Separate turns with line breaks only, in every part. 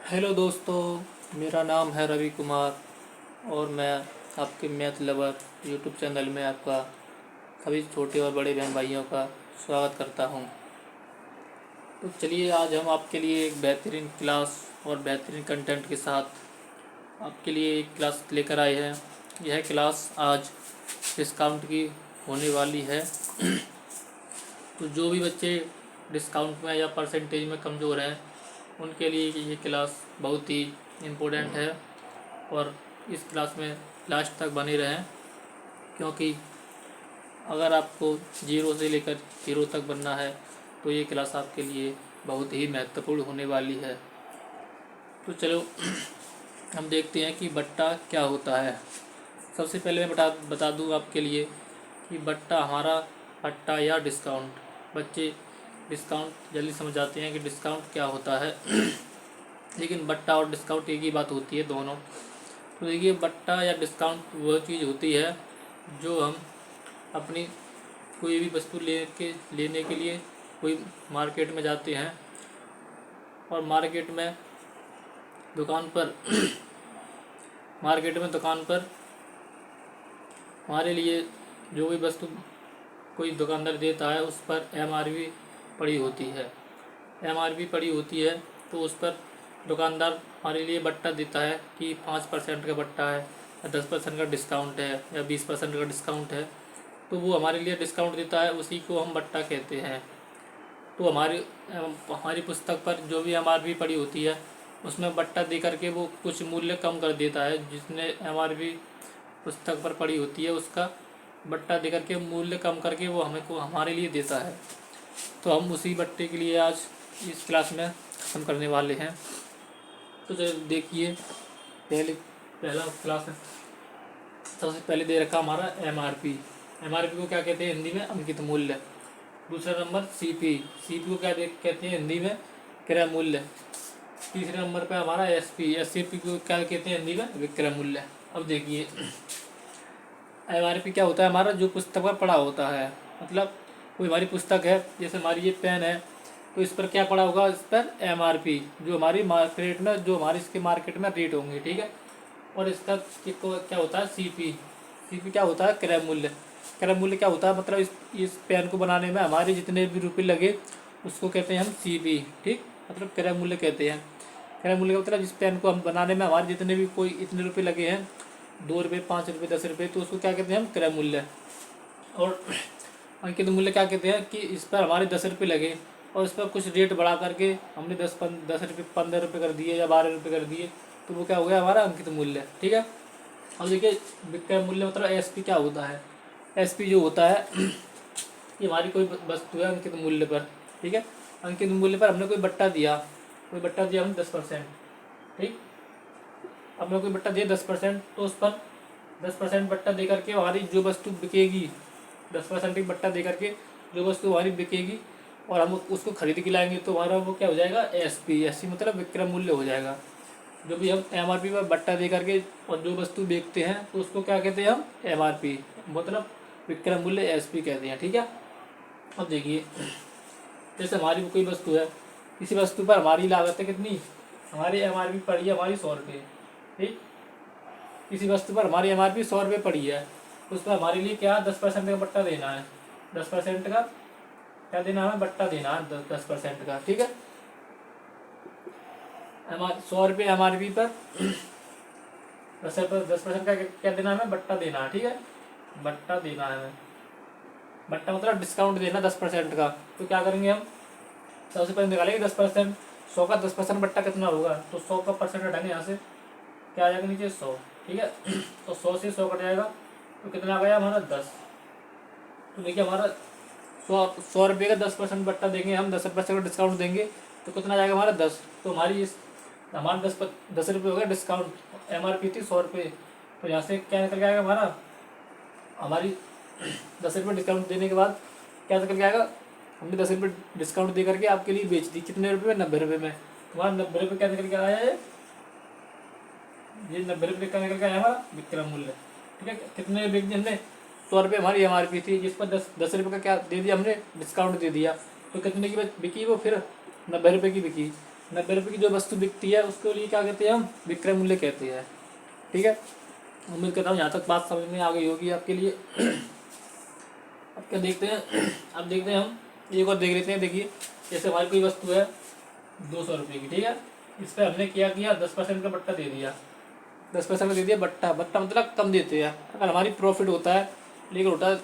Hello दोस्तों, मेरा नाम है रवि कुमार और मैं आपके मैथ लवर यूट्यूब चैनल में आपका सभी छोटे और बड़े बहन भाइयों का स्वागत करता हूं। तो चलिए, आज हम आपके लिए एक बेहतरीन क्लास और बेहतरीन कंटेंट के साथ आपके लिए एक क्लास लेकर आए हैं। यह क्लास आज डिस्काउंट की होने वाली है। तो जो भी बच्चे डिस्काउंट में या परसेंटेज में कमज़ोर हैं, उनके लिए ये क्लास बहुत ही इम्पोर्टेंट है और इस क्लास में लास्ट तक बने रहें, क्योंकि अगर आपको जीरो से लेकर हीरो तक बनना है तो ये क्लास आपके लिए बहुत ही महत्वपूर्ण होने वाली है। तो चलो हम देखते हैं कि बट्टा क्या होता है। सबसे पहले मैं बता दूं आपके लिए कि बट्टा हमारा बट्टा या डिस्काउंट। बच्चे डिस्काउंट जल्दी समझ जाते हैं कि डिस्काउंट क्या होता है लेकिन बट्टा और डिस्काउंट एक ही बात होती है दोनों। तो देखिए, बट्टा या डिस्काउंट वह चीज़ होती है जो हम अपनी कोई भी वस्तु लेने के लिए कोई मार्केट में जाते हैं और दुकान पर हमारे लिए जो भी वस्तु कोई दुकानदार देता है उस पर एमआरपी पड़ी होती है। एमआरपी पड़ी होती है तो उस पर दुकानदार हमारे लिए बट्टा देता है कि 5% का बट्टा है या 10% का डिस्काउंट है या 20% का डिस्काउंट है। तो वो हमारे लिए डिस्काउंट देता है, उसी को हम बट्टा कहते हैं। तो हमारी पुस्तक पर जो भी एमआरपी पड़ी होती है उसमें बट्टा दे करके वो कुछ मूल्य कम कर देता है। जिसने एमआरपी पुस्तक पर पड़ी होती है उसका बट्टा दे करके मूल्य कम करके वो हमारे लिए देता है। तो हम उसी बट्टे के लिए आज इस क्लास में खत्म करने वाले हैं। तो देखिए, पहला क्लास है। सबसे पहले दे रखा हमारा एमआरपी। एमआरपी को क्या कहते हैं हिंदी में? अंकित मूल्य। दूसरा नंबर सीपी। सीपी को क्या कहते हैं हिंदी में? क्रय मूल्य। तीसरे नंबर पे हमारा एसपी। एसपी को क्या कहते हैं हिंदी में? विक्रय मूल्य। अब देखिए, एमआरपी क्या होता है? हमारा जो पुस्तक पर पड़ा होता है, मतलब कोई हमारी पुस्तक है, जैसे हमारी ये पेन है, तो इस पर क्या पड़ा होगा? इस पर एमआरपी, जो हमारी मार्केट में इसके मार्केट में रेट होंगे, ठीक है। और इसका क्या होता है? सीपी। सीपी क्या होता है? क्रय मूल्य। क्रय मूल्य क्या होता है? मतलब इस पेन को बनाने में हमारे जितने भी रुपये लगे उसको कहते हैं हम सीपी, ठीक। मतलब क्रय मूल्य कहते हैं। क्रय मूल्य का मतलब इस पेन को हम बनाने में हमारे जितने भी कोई इतने रुपये लगे हैं, 2 रुपये, 5 रुपये, 10 रुपये, तो उसको क्या कहते हैं हम? क्रय मूल्य। और अंकित मूल्य क्या कहते हैं कि इस पर हमारे 10 रुपये लगे और इस पर कुछ रेट बढ़ा करके हमने 10 रुपये, 15 रुपये कर दिए या 12 रुपये कर दिए, तो वो क्या हो गया? हमारा अंकित मूल्य, ठीक है। अब देखिए, विक्रय मूल्य मतलब एसपी क्या होता है? एसपी जो होता है ये हमारी कोई वस्तु है अंकित मूल्य पर, ठीक है। अंकित मूल्य पर हमने कोई बट्टा दिया हमने 10%, ठीक। हमने कोई बट्टा दिया 10%, तो उस पर 10% बट्टा दे करके हमारी जो वस्तु बिकेगी, 10% की बट्टा दे करके जो वस्तु हमारी बिकेगी और हम उसको खरीद के लाएंगे, तो हमारा वो क्या हो जाएगा? एसपी। एसपी मतलब विक्रय मूल्य हो जाएगा। जो भी हम एमआरपी पर बट्टा दे करके और जो वस्तु बेचते हैं तो उसको क्या कहते हैं हम? एमआरपी, मतलब विक्रय मूल्य, एसपी कहते हैं, ठीक है। अब देखिए, जैसे हमारी कोई वस्तु है, किसी वस्तु पर हमारी लागत है कितनी? हमारी एमआरपी पड़ी है हमारी 100 रुपये, ठीक। किसी वस्तु पर हमारी एमआरपी 100 रुपये पड़ी है, उस पर हमारे लिए क्या 10% का बट्टा देना है। 10% का क्या देना है? बट्टा देना है 10% का, ठीक है। 100 रुपये एमआरपी पर 10% का क्या देना है? बट्टा देना है, ठीक है। बट्टा देना है, बट्टा मतलब डिस्काउंट देना 10% का। तो क्या करेंगे हम? सबसे पहले निकालेंगे 10%। 100 का 10% बट्टा कितना होगा? तो 100 का परसेंट हटाएंगे यहाँ से, क्या आ जाएगा नीचे? 100, ठीक है। तो 100 से 100 कट जाएगा तो कितना आ गया हमारा? 10। तो देखिए, हमारा 100 रुपये का 10% बट्टा देंगे हम, 10% का डिस्काउंट देंगे, तो कितना आ जाएगा हमारा? 10। तो हमारा 10 रुपये हो गया डिस्काउंट। एमआरपी थी 100 रुपये, तो यहाँ से क्या निकल के आएगा हमारा? हमारी 10 रुपये डिस्काउंट देने के बाद क्या निकल के आएगा? हमने 10 रुपये डिस्काउंट दे करके आपके लिए बेच दी, कितने रुपये में? 90 रुपये में। तुम्हारा 90 रुपये क्या निकल के आया है? ये 90 रुपये का निकल के आया हमारा विक्रय मूल्य, ठीक है। कितने बेच दी हमने? 100 रुपये हमारी एमआरपी थी, जिस पर 10 रुपये का क्या दे दिया हमने? डिस्काउंट दे दिया। तो कितने की बिकी वो? फिर 90 रुपये की बिकी। 90 रुपये की जो वस्तु बिकती है उसके लिए क्या कहते हैं हम, विक्रय मूल्य कहते हैं। ठीक है, उम्मीद करता हूँ यहाँ तक बात समझ में आ गई होगी आपके लिए। अब क्या देखते हैं, अब देखते हैं हम एक और देख लेते हैं। देखिए जैसे हमारी कोई वस्तु है 200 रुपये की, ठीक है, इस पर हमने क्या किया, 10% का बट्टा दे दिया, 10% दे दिया बट्टा। बट्टा मतलब कम देते हैं। अगर हमारी प्रॉफिट होता है, लेकिन होता है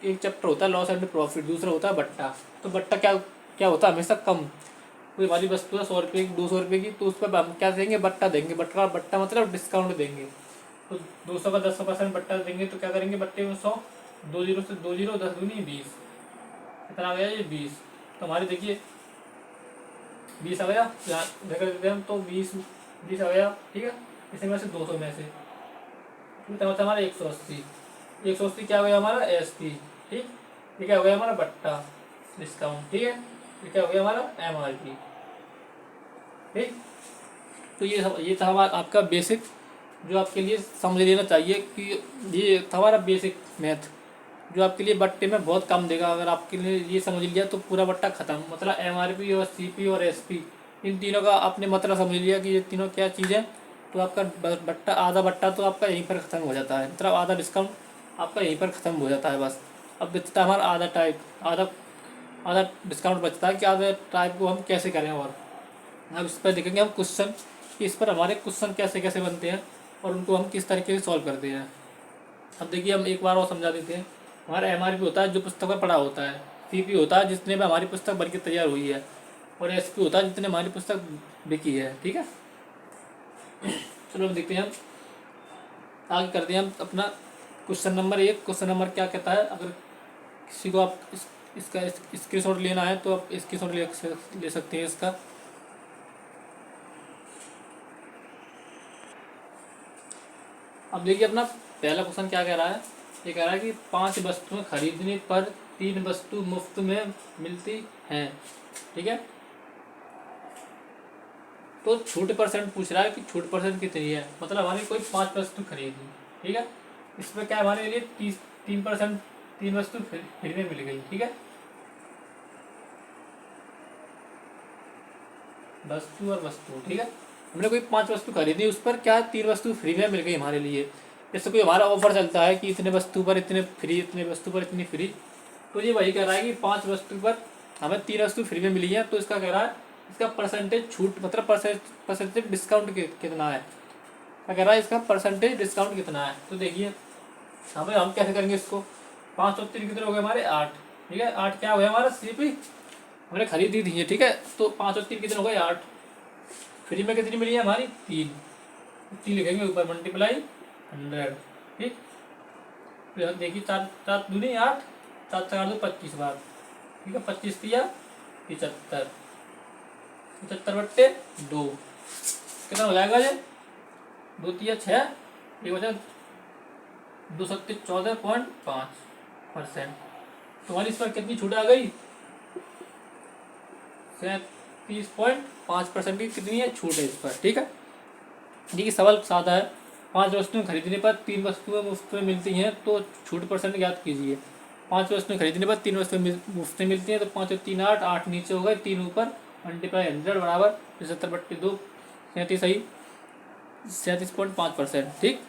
एक चैप्टर होता है लॉस एंड प्रॉफिट, दूसरा होता है बट्टा। तो बट्टा क्या क्या होता है, हमेशा कम। कोई हमारी वस्तु है 100 रुपये की, 200 रुपये की, तो उस पर हम क्या देंगे, बट्टा देंगे। बट्टा बट्टा मतलब डिस्काउंट देंगे। तो 200 का 10% बट्टा देंगे तो क्या करेंगे, बट्टे में 100, 2 जीरो से 2 जीरो, 10 दूनी 20, कितना आ गया ये 20। तो हमारे देखिए 20 आ गया, यहाँ देख देते हैं हम, तो 20 आ गया। ठीक है, इसी में से 200 में से कितना होता है हमारा 180। 180 क्या हो गया हमारा SP। ठीक, ये क्या हो गया हमारा बट्टा डिस्काउंट। ठीक है, ये क्या हो गया हमारा MRP। ठीक, तो ये था हमारा आपका बेसिक, जो आपके लिए समझ लेना चाहिए कि ये था हमारा बेसिक मैथ, जो आपके लिए बट्टे में बहुत कम देगा। अगर आपके लिए ये समझ लिया तो पूरा बट्टा खत्म। मतलब MRP और CP और SP, इन तीनों का आपने मतलब समझ लिया कि ये तीनों क्या चीज़ है, तो आपका बट्टा, आधा बट्टा तो आपका यहीं पर ख़त्म हो जाता है। मतलब आधा डिस्काउंट आपका यहीं पर ख़त्म हो जाता है बस। अब बचता है हमारा आधा टाइप, आधा आधा डिस्काउंट बचता है कि आधा टाइप को हम कैसे करें। और अब इस पर देखेंगे हम क्वेश्चन, कि इस पर हमारे क्वेश्चन कैसे कैसे बनते हैं और उनको हम किस तरीके से सॉल्व करते हैं। अब देखिए हम एक बार और समझा देते हैं। हमारा MRP होता है जो पुस्तक पर पढ़ा होता है, CP होता है जितने में हमारी पुस्तक बन के तैयार हुई है, और SP होता है जितने हमारी पुस्तक बिकी है। ठीक है, चलो हम देखते हैं, हम आगे करते हैं हम अपना क्वेश्चन नंबर 1। क्वेश्चन नंबर क्या कहता है, अगर किसी को आप इसका स्क्रीनशॉट लेना है तो आप स्क्रीनशॉट ले सकते हैं इसका। अब देखिए अपना पहला क्वेश्चन क्या कह रहा है, ये कह रहा है कि 5 वस्तुएं खरीदने पर 3 वस्तु मुफ्त में मिलती हैं। ठीक है, तो छूट परसेंट पूछ रहा है कि छूट परसेंट कितनी है। मतलब हमारी कोई 5 वस्तु खरीदी, ठीक है, इसमें क्या हमारे लिए 3% 3 वस्तु फ्री में मिल गई। ठीक है, वस्तु और वस्तु, ठीक है, हमने कोई 5 वस्तु खरीदी, उस पर क्या 3 वस्तु फ्री में मिल गई हमारे लिए। जैसे कोई हमारा ऑफर चलता है कि इतने वस्तु पर इतने फ्री, इतने वस्तु पर इतनी फ्री, तो ये वही कह रहा है कि 5 वस्तु पर हमें 3 वस्तु फ्री में मिली है। तो इसका कह रहा है इसका परसेंटेज छूट, मतलब परसेंटेज डिस्काउंट कितना है। क्या कह रहा है, इसका परसेंटेज डिस्काउंट कितना है। तो देखिए हम कैसे करेंगे इसको, 5 और 3 कितने हो गए हमारे 8। ठीक है, 8 क्या हो गया हमारा CP, हमने खरीदी थी। ठीक है, तो 5 और 3 कितने हो गए 8। फ्री में कितनी मिली है हमारी 3, 3 लिखेंगे ऊपर, मल्टीप्लाई 100। ठीक, फिर देखिए 4 दूनी 8, 4 4 2 25 बार। ठीक है, 25 दिया 75, 75 बट्टे 2 कितना हो जाएगा ये, 2 तिया 6, ये हो जाए 2 सत्ते 14.5%। तुम्हारी इस पर कितनी छूट आ गई, 37.5% की कितनी है छूट है इस पर। ठीक है, देखिए सवाल सादा है, 5 वस्तुएं खरीदने पर 3 वस्तुएं मुफ्त में मिलती हैं, तो छूट परसेंट ज्ञात कीजिए। 5 वस्तुएं खरीदने पर 3 वस्तुएं मुफ्त में मिलती हैं, तो 5 और 3 8, 8 नीचे हो गए, 3 ऊपर, मल्टीप्लाई 100 बराबर 75 बट्टे 2, 37 सही 37.5%। ठीक,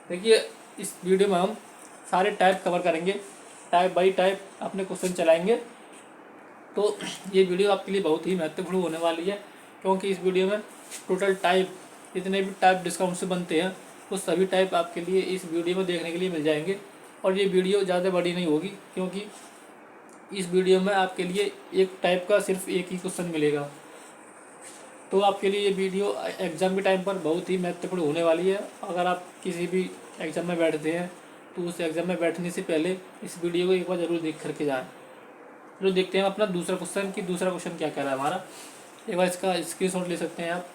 देखिए इस वीडियो में हम सारे टाइप कवर करेंगे, टाइप बाई टाइप अपने क्वेश्चन चलाएंगे। तो ये वीडियो आपके लिए बहुत ही महत्वपूर्ण होने वाली है, क्योंकि इस वीडियो में टोटल टाइप, जितने भी टाइप डिस्काउंट से बनते हैं वो सभी टाइप आपके लिए इस वीडियो में देखने के लिए मिल जाएंगे। और ये वीडियो ज़्यादा बड़ी नहीं होगी, क्योंकि इस वीडियो में आपके लिए एक टाइप का सिर्फ एक ही क्वेश्चन मिलेगा। तो आपके लिए ये वीडियो एग्ज़ाम के टाइम पर बहुत ही महत्वपूर्ण होने वाली है। अगर आप किसी भी एग्ज़ाम में बैठते हैं तो उस एग्ज़ाम में बैठने से पहले इस वीडियो को एक बार ज़रूर देख करके जाएँ। चलो देखते हैं अपना दूसरा क्वेश्चन, कि दूसरा क्वेश्चन क्या कह रहा है हमारा। एक बार इसका स्क्रीनशॉट ले सकते हैं आप।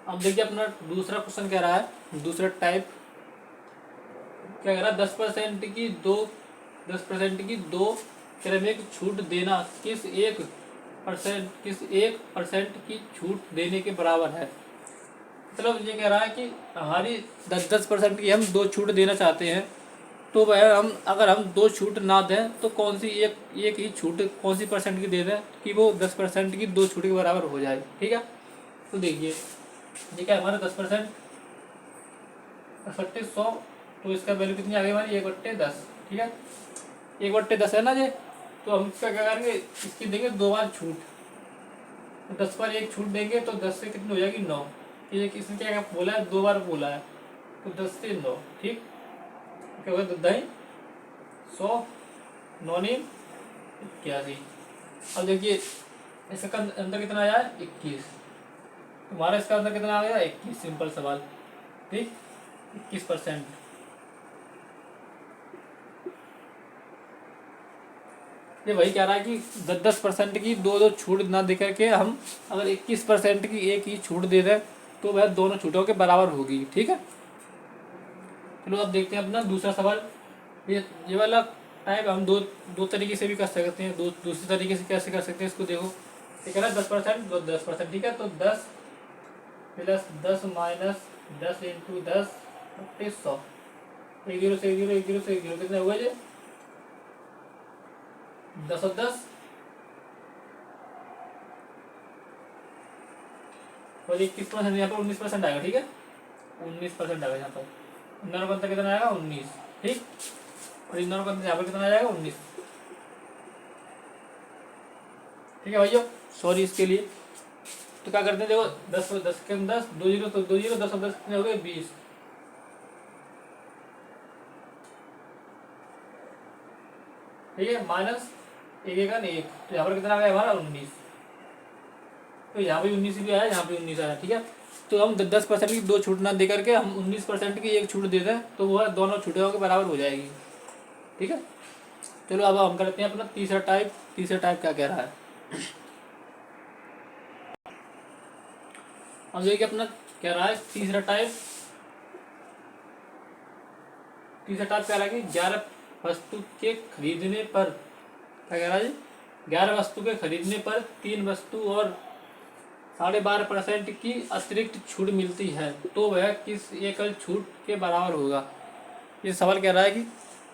अब देखिए अपना दूसरा क्वेश्चन कह रहा है, दूसरा टाइप क्या कह रहा है, 10% की दो क्रमिक छूट देना किस 1% की छूट देने के बराबर है। मतलब ये कह रहा है कि हमारी 10% की हम 2 छूट देना चाहते हैं, तो वह हम अगर हम दो छूट ना दें तो कौन सी एक एक ही छूट कौन सी परसेंट की दे दें कि वो 10% की दो छूट के बराबर हो जाए। ठीक है, तो देखिए ये क्या है हमारा 10%, 100, तो इसका वैल्यू कितनी आ गई हमारी 1/10। ठीक है, 1/10 है ना ये, तो हम इसका क्या करेंगे, इसकी देंगे 2 बार छूट, तो 10 पर एक छूट देंगे तो 10 से कितनी हो जाएगी 9। ये इसने क्या बोला है, 2 बार बोला है, तो 10 से 9। ठीक, क्या होगा, 10 100 9 81। अब देखिए इसका अंदर कितना आया है 21, तुम्हारा इसका अंदर कितना आ गया 21, सिंपल सवाल। ठीक, 21%। ये वही कह रहा है कि 10% की दो दो छूट ना दे करके हम अगर 21% की एक ही छूट दे दें तो वह दोनों छूटों के बराबर होगी। ठीक है, चलो अब देखते हैं अपना दूसरा सवाल। ये वाला टाइप हम दो दो तरीके से भी कर सकते हैं, दूसरे तरीके से कैसे कर सकते हैं इसको देखो। ये कह रहा है 10%, 10%। ठीक है, तो 10 प्लस 10 माइनस 10 इंटू 10 100। एक जीरो से एक जीरो, एक जीरो से एक जीरो, कितने हुए ये 10 और 10, और 21%, यहाँ पर 19% आएगा। ठीक है, 19% आएगा यहाँ पर, इंदौर का अंतर कितना आएगा 19। ठीक, और इंदौर का अंतर यहाँ पर कितना आएगा 19। ठीक है भैया, सॉरी इसके लिए। तो क्या करते हैं देखो, 10 और 10 के 10, 2 जीरो तो 2 जीरो, 10 और 10 कितने हो गए 20। ठीक है, माइनस एक एक एक, तो यहाँ पर कितना आ गया हमारा 19। तो यहाँ पे 19 भी आया, यहाँ पे 19 आया। ठीक है, तो हम 10% की दो छूट ना दे करके हम 19% की एक छूट दे दें तो वह दोनों छूटों के बराबर हो जाएगी। ठीक है, चलो अब हम करते हैं अपना तीसरा टाइप। तीसरा टाइप क्या कह रहा है, अब देखिए अपना कह रहा है तीसरा टाइप। तीसरा टाइप कह रहा है कि 11 वस्तु के खरीदने पर, क्या कह रहा है, 11 वस्तु के खरीदने पर 3 वस्तु और 12.5% की अतिरिक्त छूट मिलती है तो वह किस एकल छूट के बराबर होगा। ये सवाल कह रहा है कि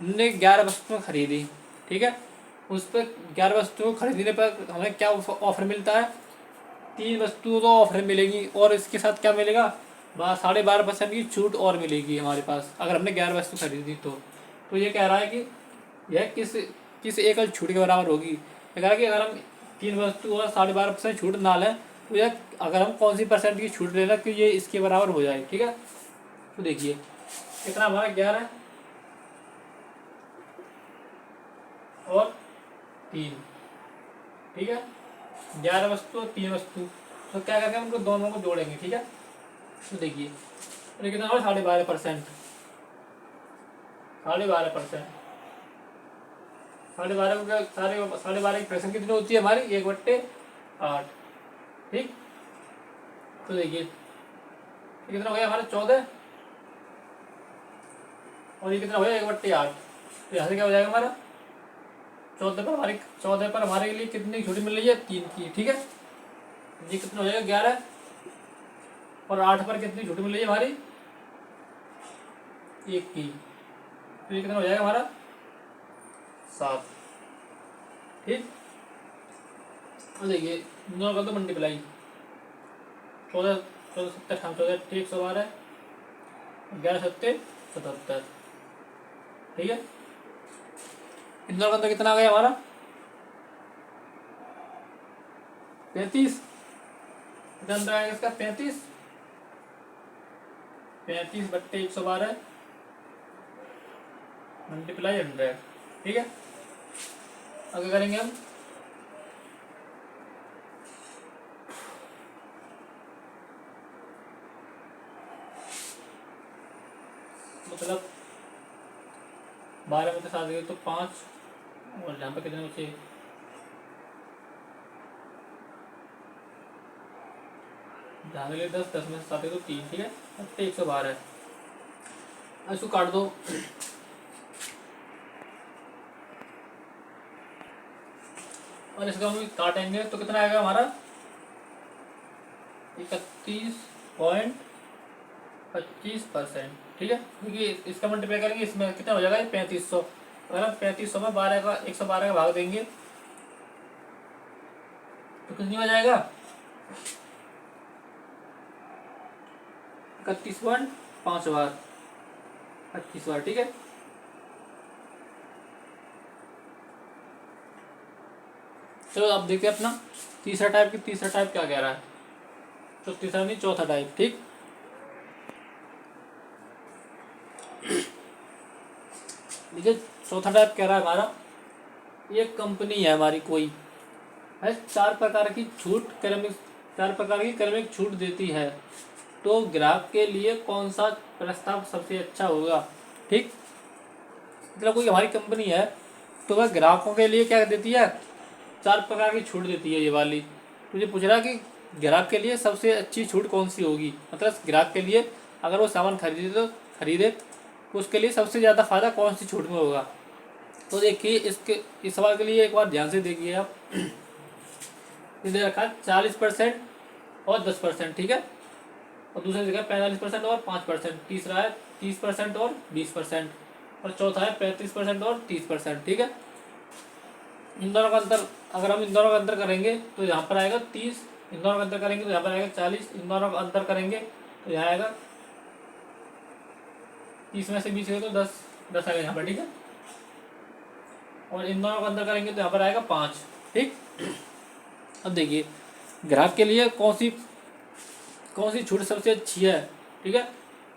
हमने 11 वस्तुएं खरीदी। ठीक है, उस पर 11 वस्तुओं को खरीदने पर हमें क्या ऑफर मिलता है, 3 वस्तुओं को ऑफर मिलेगी और इसके साथ क्या मिलेगा, 12.5% की छूट और मिलेगी हमारे पास अगर हमने 11 वस्तु खरीदी तो ये कह रहा है कि यह किस किस एकल छूट के बराबर होगी। ये कह रहा है कि अगर हम 3 वस्तु और 12.5% छूट ना लें तो यह अगर हम कौन सी परसेंट की छूट लेना कि ये इसके बराबर हो जाए। ठीक है, तो देखिए कितना हमारा 11 और 3। ठीक है, 11 वस्तु और 3 वस्तु, तो क्या करके हम उनको दोनों को जोड़ेंगे। ठीक है, तो देखिए तो कितना होगा 12.5%, 12.5%, 12.5 की फ्रैक्शन कितनी होती है हमारी 1/8। ठीक, तो देखिए कितना हो गया हमारा 14, और ये कितना हो गया 1/8। तो यहाँ से क्या हो जाएगा हमारा 14 पर हमारे लिए कितनी छुट्टी मिल रही है 3 की। ठीक है, ये कितना हो जाएगा 11, और 8 पर कितनी छुट्टी मिल रही है हमारी 1 की, तो ये कितना हो जाएगा हमारा 7। ठीक, और देखिए दोनों कर दो मल्टीप्लाई, 14 14 7 14 112, 11 7 77। ठीक है, इन दोनों का अंतर कितना आ गया हमारा 35। कितना अंतर आएगा इसका 35, 35/112 मल्टीप्लाई 100। ठीक है, आगे करेंगे हम मतलब 12 में से 7 गए तो 5, और यहाँ पे कितने बचे, जहाँ के लिए 10, 10 में से 7 तो 3। ठीक है, 112, इसको काट दो, और इसको हम काटेंगे तो कितना आएगा हमारा 31.5 25%। ठीक है, क्योंकि इसका मल्टीप्लाई करेंगे इसमें कितना हो जाएगा, ये 3500। अगर हम 3500 में 112 का भाग देंगे तो कितनी हो जाएगा, 31 5 बार, 25 बार। ठीक है, चलो अब देखते हैं अपना तीसरा टाइप क्या कह रहा है। तो तीसरा नहीं, चौथा टाइप। ठीक, देखिए चौथा टाइप कह रहा है हमारा, एक कंपनी है हमारी, कोई है, 4 प्रकार की क्रमिक छूट देती है, तो ग्राहक के लिए कौन सा प्रस्ताव सबसे अच्छा होगा। ठीक, मतलब कोई हमारी कंपनी है तो वह ग्राहकों के लिए क्या देती है, 4 प्रकार की छूट देती है ये वाली। तुझे पूछ रहा कि ग्राहक के लिए सबसे अच्छी छूट कौन सी होगी, मतलब ग्राहक के लिए अगर वो सामान खरीदे तो उसके लिए सबसे ज़्यादा फायदा कौन सी छूट में होगा। तो देखिए इस सवाल के लिए एक बार ध्यान से देखिए आप। दे रखा है 40% और 10%। ठीक है, और दूसरा जगह 45% और 5%। तीसरा है 30% और 20%। और चौथा है 35% और 30%। ठीक है, इन दोनों का अंतर, अगर हम इन दोनों का अंतर करेंगे तो यहाँ पर आएगा 30, इन दोनों का अंतर करेंगे तो यहाँ पर आएगा 40, इन दोनों का अंतर करेंगे तो यहाँ आएगा 30 में से 20 है तो 10 आएगा यहाँ पर। ठीक है, और इन दोनों का अंतर करेंगे तो यहाँ पर आएगा 5। ठीक, अब देखिए ग्राहक के लिए कौन सी छूट सबसे अच्छी है। ठीक है,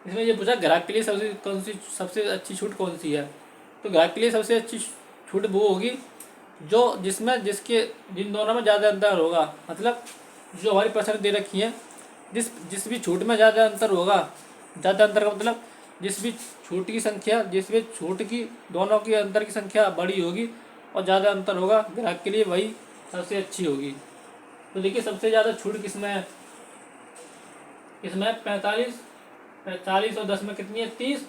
इसमें ये पूछा ग्राहक के लिए सबसे अच्छी छूट कौन सी है। तो ग्राहक के लिए सबसे अच्छी छूट वो होगी जो जिन दोनों में ज़्यादा अंतर होगा, मतलब जो हमारी परसेंट दे रखी है, जिस भी छूट में ज़्यादा अंतर होगा, ज़्यादा अंतर का मतलब जिस भी छूट की दोनों की अंतर की संख्या बड़ी होगी और ज़्यादा अंतर होगा, ग्राहक के लिए वही सबसे अच्छी होगी। तो देखिए सबसे ज़्यादा छूट किसमें है, इसमें 45 और 10 में कितनी है, 30।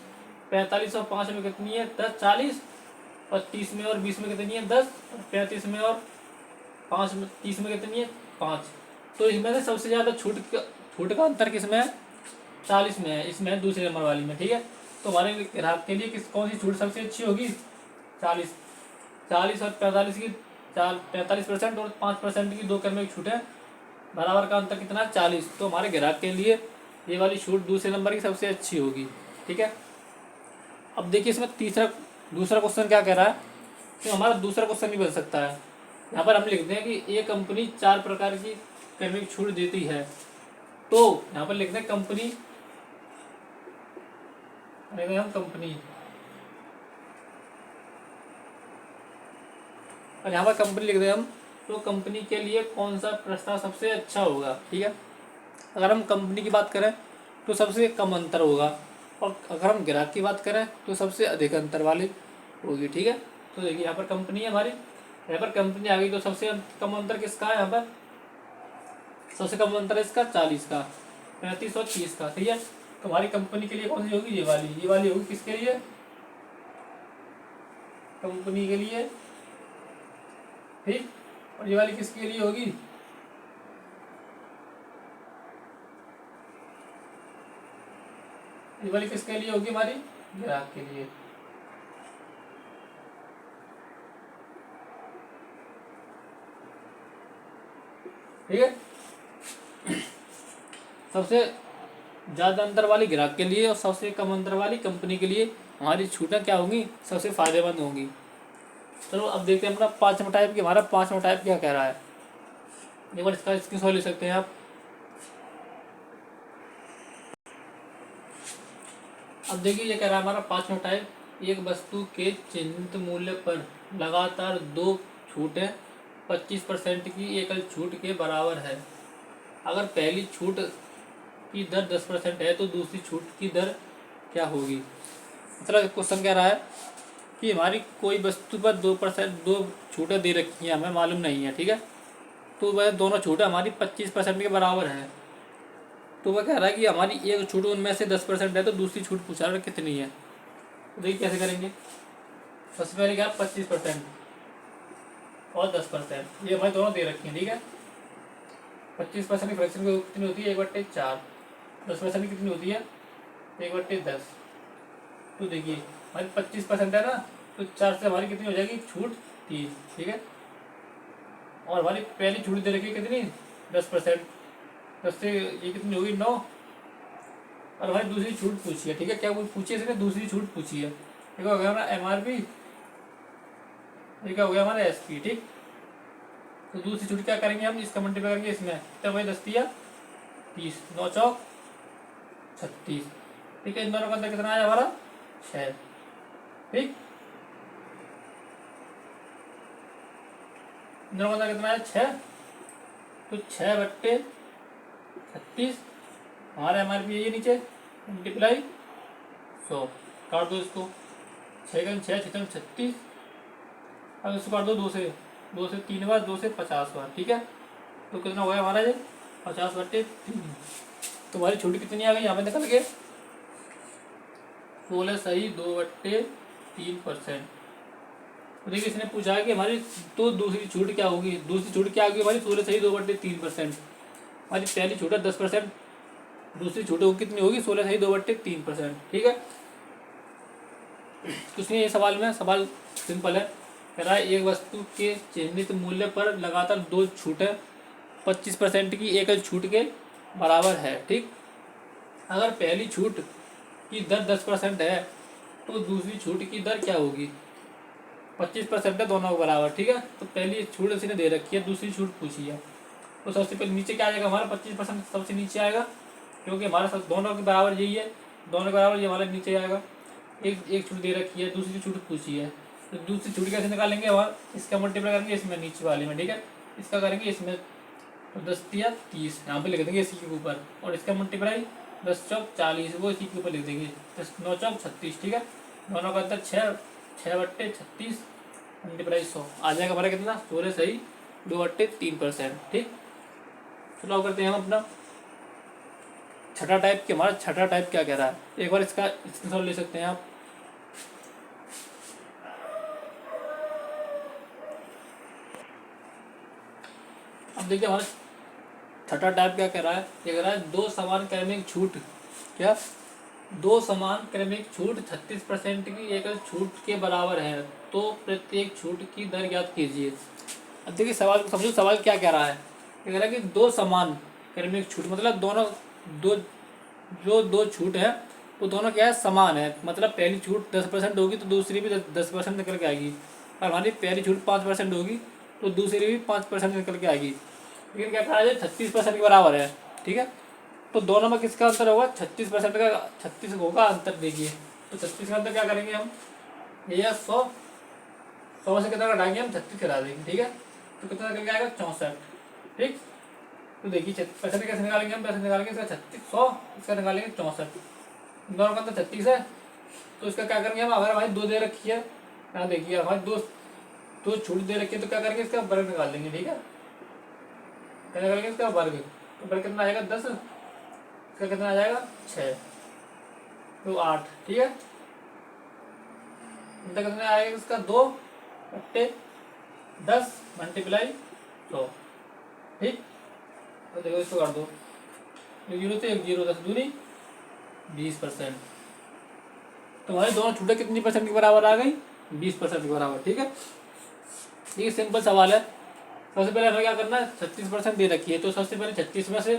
45 और 5 में कितनी है, 10, 40। और 30 में और 20 में कितनी है, 10। और 35 में और 30 में कितनी है, 5। तो इसमें से सबसे ज़्यादा छूट का अंतर किसमें है, 40 में है, इसमें है दूसरे नंबर वाली में। ठीक है, तो हमारे ग्राहक के लिए कौन सी छूट सबसे अच्छी होगी, 40 और 45 की 45% और 5% की 2 क्रमिक छूट है, बराबर का अंतर कितना, 40। तो हमारे ग्राहक के लिए ये वाली छूट दूसरे नंबर की सबसे अच्छी होगी। ठीक है, अब देखिए इसमें दूसरा क्वेश्चन क्या कह रहा है, तो हमारा दूसरा क्वेश्चन भी बन सकता है। यहाँ पर हम लिखते हैं कि एक कंपनी 4 प्रकार की क्रमिक छूट देती है, तो यहाँ पर लिखते हैं कंपनी, हम कंपनी, और यहाँ पर कंपनी लिख दें हम, तो कंपनी के लिए कौन सा प्रस्ताव सबसे अच्छा होगा। ठीक है, अगर हम कंपनी की बात करें तो सबसे कम अंतर होगा, और अगर हम ग्राहक की बात करें तो सबसे अधिक अंतर वाली होगी। ठीक है, तो देखिए यहाँ पर कंपनी है हमारी, यहाँ पर कंपनी आ गई, तो सबसे कम अंतर किसका है, यहाँ पर सबसे कम अंतर है इसका 40 का, 35 और 30 का। ठीक है, तो हमारी कंपनी के लिए कौन सी होगी, ये वाली होगी, किसके लिए, कंपनी के लिए। ठीक, और ये वाली किसके लिए होगी, ये वाली किसके लिए होगी, हमारी ग्राहक के लिए। ठीक है, सबसे ज़्यादा अंतर वाली ग्राहक के लिए और सबसे कम अंतर वाली कंपनी के लिए हमारी छूटें क्या होंगी, सबसे फायदेमंद होंगी। चलो अब देखते हैं अपना पाँचवा टाइप, हमारा पाँचवा टाइप क्या कह रहा है। एक बार इसका स्क्रीनशॉट ले सकते हैं आप। अब देखिए ये कह रहा है हमारा पाँचवा टाइप, एक वस्तु के चिन्हित मूल्य पर लगातार 2 छूटें 25% की एकल छूट के बराबर है। अगर पहली छूट की दर 10% है तो दूसरी छूट की दर क्या होगी। मतलब क्वेश्चन कह रहा है कि हमारी कोई वस्तु पर 2 छूटें दे रखी हैं, हमें मालूम नहीं है। ठीक है, तो वह दोनों छूटें हमारी 25% के बराबर है। तो वह कह रहा है कि हमारी एक छूट उनमें से 10% है, तो दूसरी छूट पूछा रहा है कितनी है। तो देखिए कैसे करेंगे, सबसे पहले क्या 25% और 10%, ये हमारे दोनों दे रखी हैं। ठीक है, 25% की फ्रैक्शन कितनी होती है, 1/4। 10% की कितनी होती है, 1/10। तो देखिए हमारी 25% है ना, तो 4 से हमारी कितनी हो जाएगी छूट 3, ठीक है। और हमारी पहली छूट दे रखी है कितनी 10%, 10 से ये कितनी होगी 9। और हमारी दूसरी छूट पूछी है, ठीक है, क्या वो पूछी है इसने, दूसरी छूट पूछी है। एक हो गया हमारा MRP, एक हो गया हमारा SP, ठीक। तो दूसरी छूट क्या करेंगे हम, इसका मल्टीप्लाई करेंगे इसमें, तब वही 10 दिया 30, 9 चौक 36, ठीक है। इन दोनों का अंदर कितना आया हमारा 6, ठीक। इन दोनों का अंदर कितना आया 6, तो 6/36 हमारा MRP ये नीचे मल्टीप्लाई 100, काट दो इसको, 6 का 6 6 36, अब इसको काट दो 2 से 3 बार, 2 से 50 बार, ठीक है। तो कितना हो गया हमारा ये 50/3। तो हमारी छुट्टी कितनी आ गई यहाँ पे निकल के 16 सही 2/3%। तो देखिए इसने पूछा है कि हमारी तो दूसरी छूट क्या होगी, दूसरी छूट क्या होगी हमारी 16 सही 2/3%। हमारी पहली छूट है 10%, दूसरी छूट कितनी होगी 16 सही 2/3%, ठीक है। तो इसमें ये सवाल में सवाल सिंपल है, कह रहा है एक वस्तु के चिन्हित मूल्य पर लगातार 2 छूटें 25% की एकल छूट के बराबर है, ठीक। अगर पहली छूट की दर 10% है तो दूसरी छूट की दर क्या होगी, 25% है, दोनों के बराबर, ठीक है। तो पहली छूट इसने दे रखी है, दूसरी छूट पूछी है, तो सबसे पहले नीचे क्या आ जाएगा हमारा 25% सबसे नीचे आएगा, क्योंकि हमारे साथ दोनों के बराबर यही है, दोनों के बराबर ये हमारे नीचे आएगा। एक छूट दे रखी है, दूसरी छूट पूछी है, तो दूसरी छूट कैसे निकालेंगे हमारा, इसका मल्टीप्लाई करेंगे इसमें नीचे वाले में, ठीक है। इसका करेंगे इसमें, तो 10 या 30 यहाँ पे लिख देंगे इसी के ऊपर, और इसका मल्टीप्लाई 10 चौक 40 वो इसी के ऊपर लिख देंगे, 9 चौक 36, ठीक है। दोनों का अंतर 6/36 मल्टीप्लाई 100 आ जाएगा हमारा कितना 16 सही 2/3%, ठीक। चलो अब करते हैं हम अपना छठा टाइप के, हमारा छठा टाइप क्या कह रहा है, एक बार इसका स्क्रीनशॉट ले सकते हैं आप। अब देखिए हमारा छठा टाइप क्या कह रहा है, ये कह रहा है 2 समान क्रमिक छूट, क्या 2 समान क्रमिक छूट 36% की एकल छूट के बराबर है, तो प्रत्येक छूट की दर ज्ञात कीजिए। अब देखिए सवाल को समझो, सवाल क्या कह रहा है, ये कह रहा है कि 2 समान क्रमिक छूट मतलब दोनों दो छूट है वो दोनों क्या है समान है, मतलब पहली छूट 10% होगी तो दूसरी भी 10% निकल के आएगी, और हमारी पहली छूट 5% होगी तो दूसरी भी 5% निकल के आएगी। लेकिन क्या कहा जाए 36% के बराबर है, ठीक है। तो दोनों में किसका अंतर होगा 36% का, 36 होगा अंतर, देखिए तो 36 का अंतर क्या करेंगे हम, ये 100 से कितना घटाएंगे हम 36 करा देंगे, ठीक है। तो कितना निकल के आएगा 64, ठीक। तो देखिए पैसे कैसे निकालेंगे हम, पैसे निकालेंगे इसका 3600, इसका निकालेंगे 64, दोनों का अंतर 36 है, तो इसका क्या करेंगे हम, अगर हमारी 2 दे रखी है, यहाँ देखिए हमारी 2 छूट दे रखी है, तो क्या करेंगे इसका वर्ग निकाल देंगे, ठीक है। क्या निकालेंगे इसका वर्ग, तो वर्ग कितना आएगा 10, इसका कितना आ जाएगा 6, तो 8, ठीक है। अंतर कितना आएगा इसका 2/10 मल्टीप्लाई 100, ठीक। तो देखो इसको कर दो, 1 0 से 1 0 10 दूनी 20%, तो हमारी दोनों छूटें कितनी % के बराबर आ गई 20% के बराबर, ठीक है। ये सिंपल सवाल है। सबसे पहले हमें क्या करना है 36% दे रखी है, तो सबसे पहले 36 में से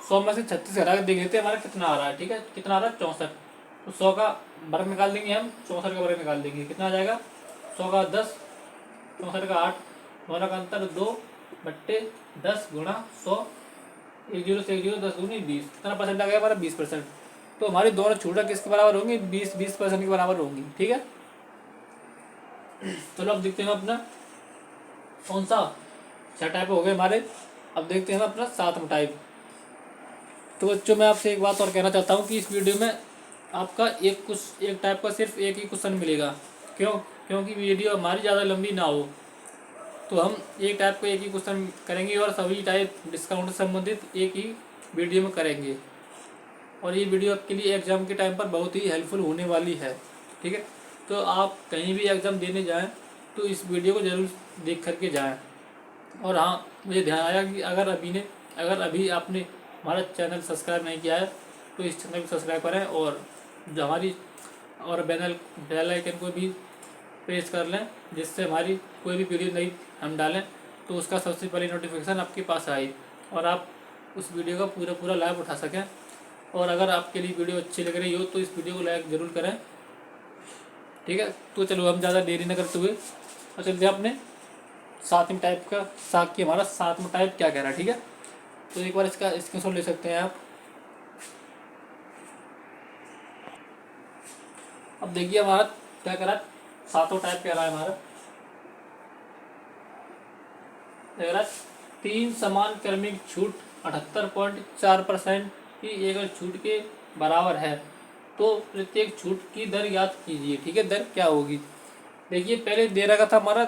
100 में से 36 हटा के देख लेते हैं हमारा कितना आ रहा है, ठीक है। कितना आ रहा है 64, तो 100 का वर्ग निकाल देंगे हम, 64 का वर्ग निकाल देंगे, कितना आ जाएगा 100 का 10, 64 का 8, दोनों का अंतर 2/10 गुणा 100, 1 0 से 1 0 10 दूनी 20, कितना % आ गया हमारा 20%। तो हमारी दोनों छूटें किसके बराबर होंगी 20% के बराबर होंगी, ठीक है। चलो अब देखते हैं अपना कौन सा 6 टाइप हो गए हमारे। अब देखते हैं अपना 7वां टाइप। तो बच्चों मैं आपसे एक बात और कहना चाहता हूँ कि इस वीडियो में आपका एक टाइप का सिर्फ एक ही क्वेश्चन मिलेगा, क्योंकि वीडियो हमारी ज़्यादा लंबी ना हो, तो हम एक टाइप को एक ही क्वेश्चन करेंगे और सभी टाइप डिस्काउंट से संबंधित एक ही वीडियो में करेंगे, और ये वीडियो आपके लिए एग्ज़ाम के टाइम पर बहुत ही हेल्पफुल होने वाली है, ठीक है। तो आप कहीं भी एग्ज़ाम देने जाएं तो इस वीडियो को ज़रूर देख करके जाएं। और हाँ, मुझे ध्यान आया कि अगर अभी आपने हमारा चैनल सब्सक्राइब नहीं किया है तो इस चैनल को सब्सक्राइब करें और जो हमारी और बेल आइकन को भी प्रेस कर लें, जिससे हमारी कोई भी वीडियो नई हम डालें तो उसका सबसे पहले नोटिफिकेशन आपके पास आए और आप उस वीडियो का पूरा लाभ उठा सकें। और अगर आपके लिए वीडियो अच्छी लग रही हो तो इस वीडियो को लाइक ज़रूर करें, ठीक है। तो चलो हम ज़्यादा देरी न करते हुए और चलते हैं अपने सातवें टाइप का साग की हमारा सातवां टाइप क्या कह रहा है, ठीक है। तो एक बार इसका स्क्रीनशॉट ले सकते हैं आप। अब देखिए हमारा क्या कह रहा है, सातों टाइप कह रहा है हमारा, कह रहा है 3 समान क्रमिक छूट 78.4% की एकल छूट के बराबर है तो प्रत्येक छूट की दर याद कीजिए, ठीक है। दर क्या होगी, देखिए पहले दे रखा था हमारा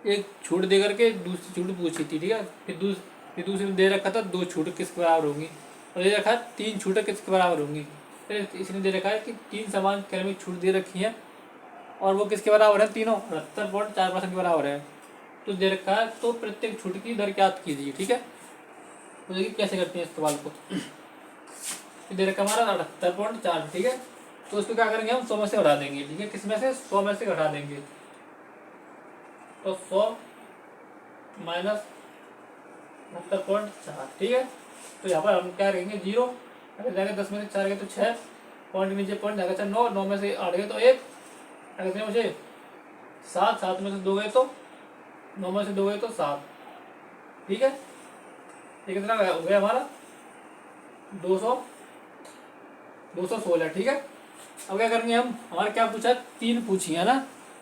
एक छूट दे करके दूसरी छूट पूछी थी, ठीक है। फिर दूसरी में दे रखा था 2 छूट किसके बराबर होंगी, और दे रखा है 3 छूटें किसके बराबर होंगी। फिर इसने दे रखा है कि 3 समान क्रमिक छूट दे रखी हैं और वो किसके बराबर है, तीनों 78.4% के बराबर है तो दे रखा है तो प्रत्येक छूट की दर याद कीजिए, ठीक है। तो देखिए कैसे करते हैं इस सवाल को। दे रखा हमारा 78.4, ठीक है। तो उसको क्या करेंगे हम 100 में से घटा देंगे, ठीक है। किसमें से, 100 में से घटा देंगे। तो 100 माइनस 78.4, ठीक है। तो यहाँ पर हम क्या करेंगे 0, अगर जाएगा 10 में से 4 गए तो 6, पॉइंट नीचे पॉइंट जाएगा 9, 9 में से 8 गए तो 1, अगर मुझे 7, 7 में से 2 गए तो 9 में से 2 गए तो 7, ठीक है। ये कितना हो गया हमारा 216, ठीक है। अब क्या करेंगे हम, हमारे क्या पूछा, 3 पूछी है ना,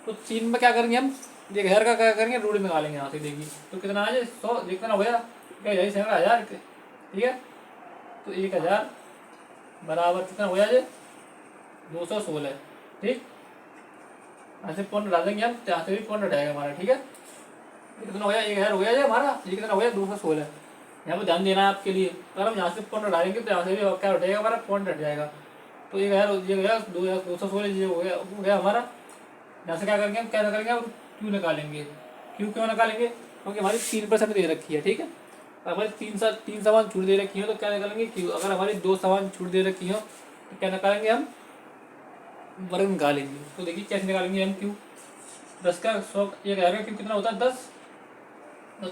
तो 3 में क्या करेंगे हम, ये घर का क्या करेंगे, रूढ़ निकालेंगे यहाँ से। देखिए तो कितना आ जाए 100, कितना हो गया, क्या 1000, ठीक है। तो 1000 बराबर कितना हो जाए 216, ठीक। यहाँ से पॉइंट हटा देंगे हम, यहाँ से भी पॉइंट हटाएगा हमारा, ठीक है। कितना हो गया 1000 हो गया ये हमारा, ये कितना हो गया 216। यहाँ पर ध्यान देना है आपके लिए, अगर हम यहाँ से पॉइंट हटाएंगे तो यहाँ से भी क्या हटेगा हमारा, पॉइंट हट जाएगा। तो 1000 ये हो गया 216, ये हो गया हमारा। यहाँ से क्या करेंगे हम, क्या निकालेंगे और क्यों निकालेंगे, क्यों निकालेंगे, क्योंकि हमारी 3% दे रखी है, ठीक है। हमारी 3 समान छूट दे रखी हो तो क्या निकालेंगे क्यों, अगर हमारी 2 समान छूट दे रखी हो तो क्या निकालेंगे हम, वर्ग निकालेंगे। तो देखिए कैसे निकालेंगे हम क्यों, 10 का 100 1 हज़ार का क्यों कितना होता है 10, तो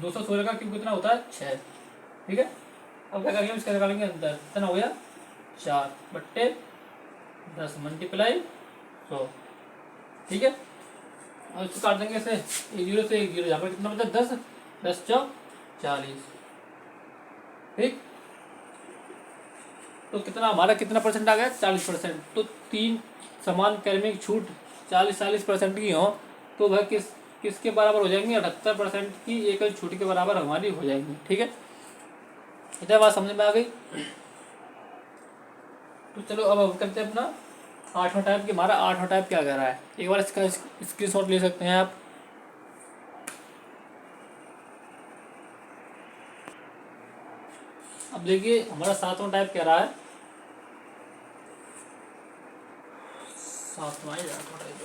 216 का क्यों कितना होता है 6, ठीक है। अब क्या करेंगे इसका निकालेंगे अंतर, कितना हो गया 4/10 मल्टीप्लाई 100, ठीक है। और इसको काट देंगे ऐसे, 1 0 से 1 0, यहाँ पर कितना बचा 10, 10 चौक 40, ठीक। तो कितना हमारा कितना परसेंट आ गया 40%। तो 3 समान क्रमिक छूट 40% की हो तो वह किसके बराबर हो जाएंगे, 78% की एकल छूट के बराबर हमारी हो जाएंगी, ठीक है। इतना बात समझ में आ गई। तो चलो अब हम करते हैं अपना 8वां टाइप की, हमारा 8वां टाइप क्या कह रहा है, एक बार इसका स्क्रीनशॉट ले सकते हैं आप। अब देखिए हमारा 7वां टाइप कह रहा है, 7वां या 8वां टाइप,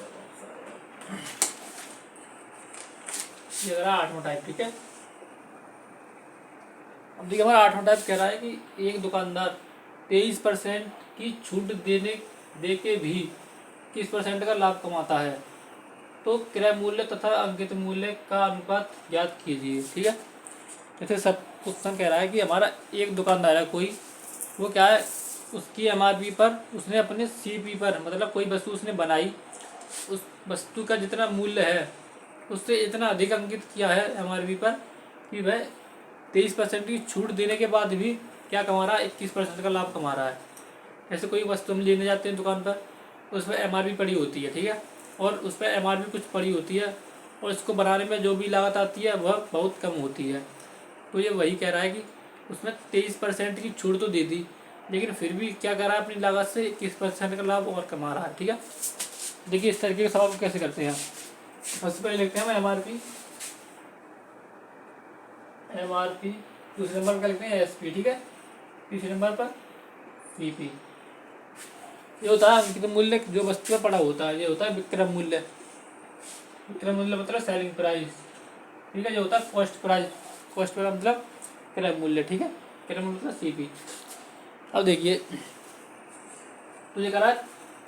ये कह रहा है 8वां टाइप, ठीक है। अब देखिए हमारा 8वां टाइप कह रहा है कि एक दुकानदार 23% की छूट दे के भी 21% का लाभ कमाता है तो क्रय मूल्य तथा अंकित मूल्य का अनुपात ज्ञात कीजिए, ठीक है। जैसे सब क्वेश्चन कह रहा है कि हमारा एक दुकानदार है कोई, वो क्या है, उसकी एमआरपी पर उसने अपने सीपी पर, मतलब कोई वस्तु उसने बनाई, उस वस्तु का जितना मूल्य है उससे इतना अधिक अंकित किया है एमआरपी पर कि वह 23% की छूट देने के बाद भी क्या कमा रहा है, 21% का लाभ कमा रहा है। ऐसे कोई वस्तु हम लेने जाते हैं दुकान पर, उस पर एमआरपी पड़ी होती है, ठीक है, और उस पर एमआरपी कुछ पड़ी होती है और इसको बनाने में जो भी लागत आती है वह बहुत कम होती है। तो ये वही कह रहा है कि उसमें 23% की छूट तो दे दी लेकिन फिर भी क्या कर रहा है, अपनी लागत से 21% का लाभ और कमा रहा है, ठीक है। देखिए इस तरीके के सवाल को कैसे करते हैं। सबसे पहले लिखते हैं एमआरपी, दूसरे नंबर पर लिखते हैं एसपी, ठीक है, तीसरे नंबर पर सीपी। ये होता है अंकित मूल्य, जो वस्तु पर पड़ा होता है, ये होता है विक्रय मूल्य। विक्रय मूल्य मतलब सेलिंग प्राइस, ठीक है। ये होता है कॉस्ट प्राइस, कॉस्ट प्राइस मतलब क्रय मूल्य, ठीक है। क्रय मूल्य मतलब सीपी। अब देखिए, तो ये कह रहा है,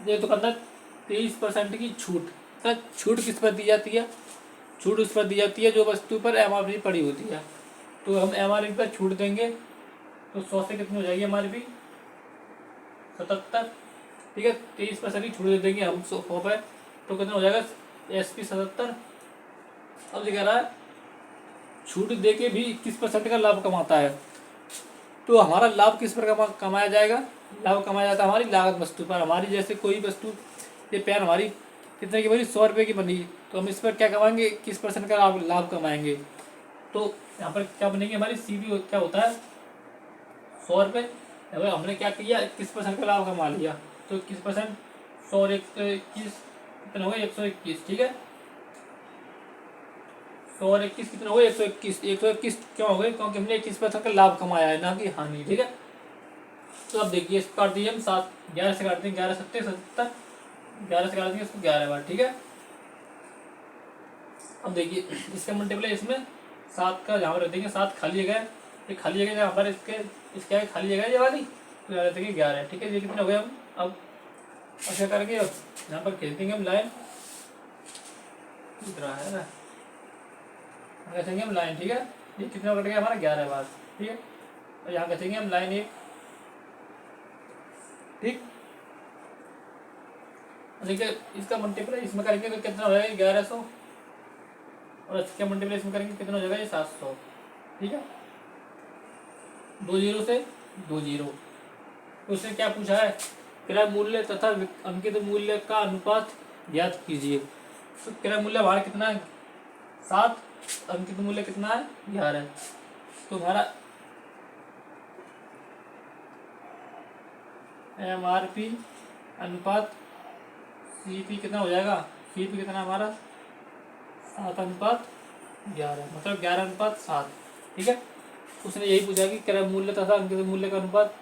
ये दुकानदार 23% की छूट, तो छूट किस पर दी जाती है? छूट उस पर दी जाती है जो वस्तु पर एमआरपी पड़ी होती है। तो हम एमआरपी पर छूट देंगे, तो 100 से कितनी हो जाएगी एमआरपी? 77। ठीक है, 23% की छूट दे देंगे हम 100 पे, तो कितना हो जाएगा? SP 77। अब ये कह रहा है छूट दे के भी 21% का लाभ कमाता है। तो हमारा लाभ किस पर कमाया जाएगा? लाभ कमाया जाता है हमारी लागत वस्तु पर। हमारी जैसे कोई वस्तु, ये पेन हमारी कितने की बनी? 100 रुपये की बनी, तो हम इस पर क्या कमाएंगे? 21% का लाभ कमाएंगे। तो यहाँ पर क्या बनेगी हमारी? CV क्या होता है? 100 रुपये। अगर हमने क्या किया? 21% का लाभ कमा लिया, तो 21%, 100 और 21 कितना हो गया? 121। ठीक है, 100 और 21 कितना हो गया? 121। 121 क्यों हो गए? क्योंकि हमने 21% का लाभ कमाया है, ना कि हानि। ठीक है, तो अब देखिए, इसको काट दीजिए हम 7, 11 से काट देंगे, 11 सत्ते 77, 11 से काट देंगे इसको 11 बार। ठीक है, अब देखिए इसका मल्टीप्लाई इसमें 7 का यहाँ पर रख देंगे, 7 खाली जगह है, ये खाली जगह यहाँ पर इसके आगे खाली जगह है ये वाली, तो यहाँ रख देंगे 11। ठीक है, ये कितना हो गया? हम अब क्या करेंगे? अब यहाँ पर खींच देंगे हम लाइन, दिख रहा है ना, खींचेंगे हम लाइन। ठीक है, ये कितना कट गया हमारा? 11 बार। ठीक है, और यहाँ खींचेंगे हम लाइन 1। ठीक, देखिए इसका मल्टीप्लाई इसमें करेंगे तो कितना हो जाएगा? 1100, और इसका मल्टीप्लाई इसमें करेंगे कितना हो जाएगा? ये 700। ठीक है, 2 जीरो से 2 जीरो। तो उसने क्या पूछा है? क्रय मूल्य तथा अंकित मूल्य का अनुपात ज्ञात कीजिए। तो क्रय मूल्य हमारा कितना है? 7, अंकित मूल्य कितना है? 11। तो हमारा MRP अनुपात CP कितना हो जाएगा? CP कितना हमारा? 7/11, मतलब 11/7। ठीक है, उसने यही पूछा कि क्रय मूल्य तथा अंकित मूल्य का अनुपात।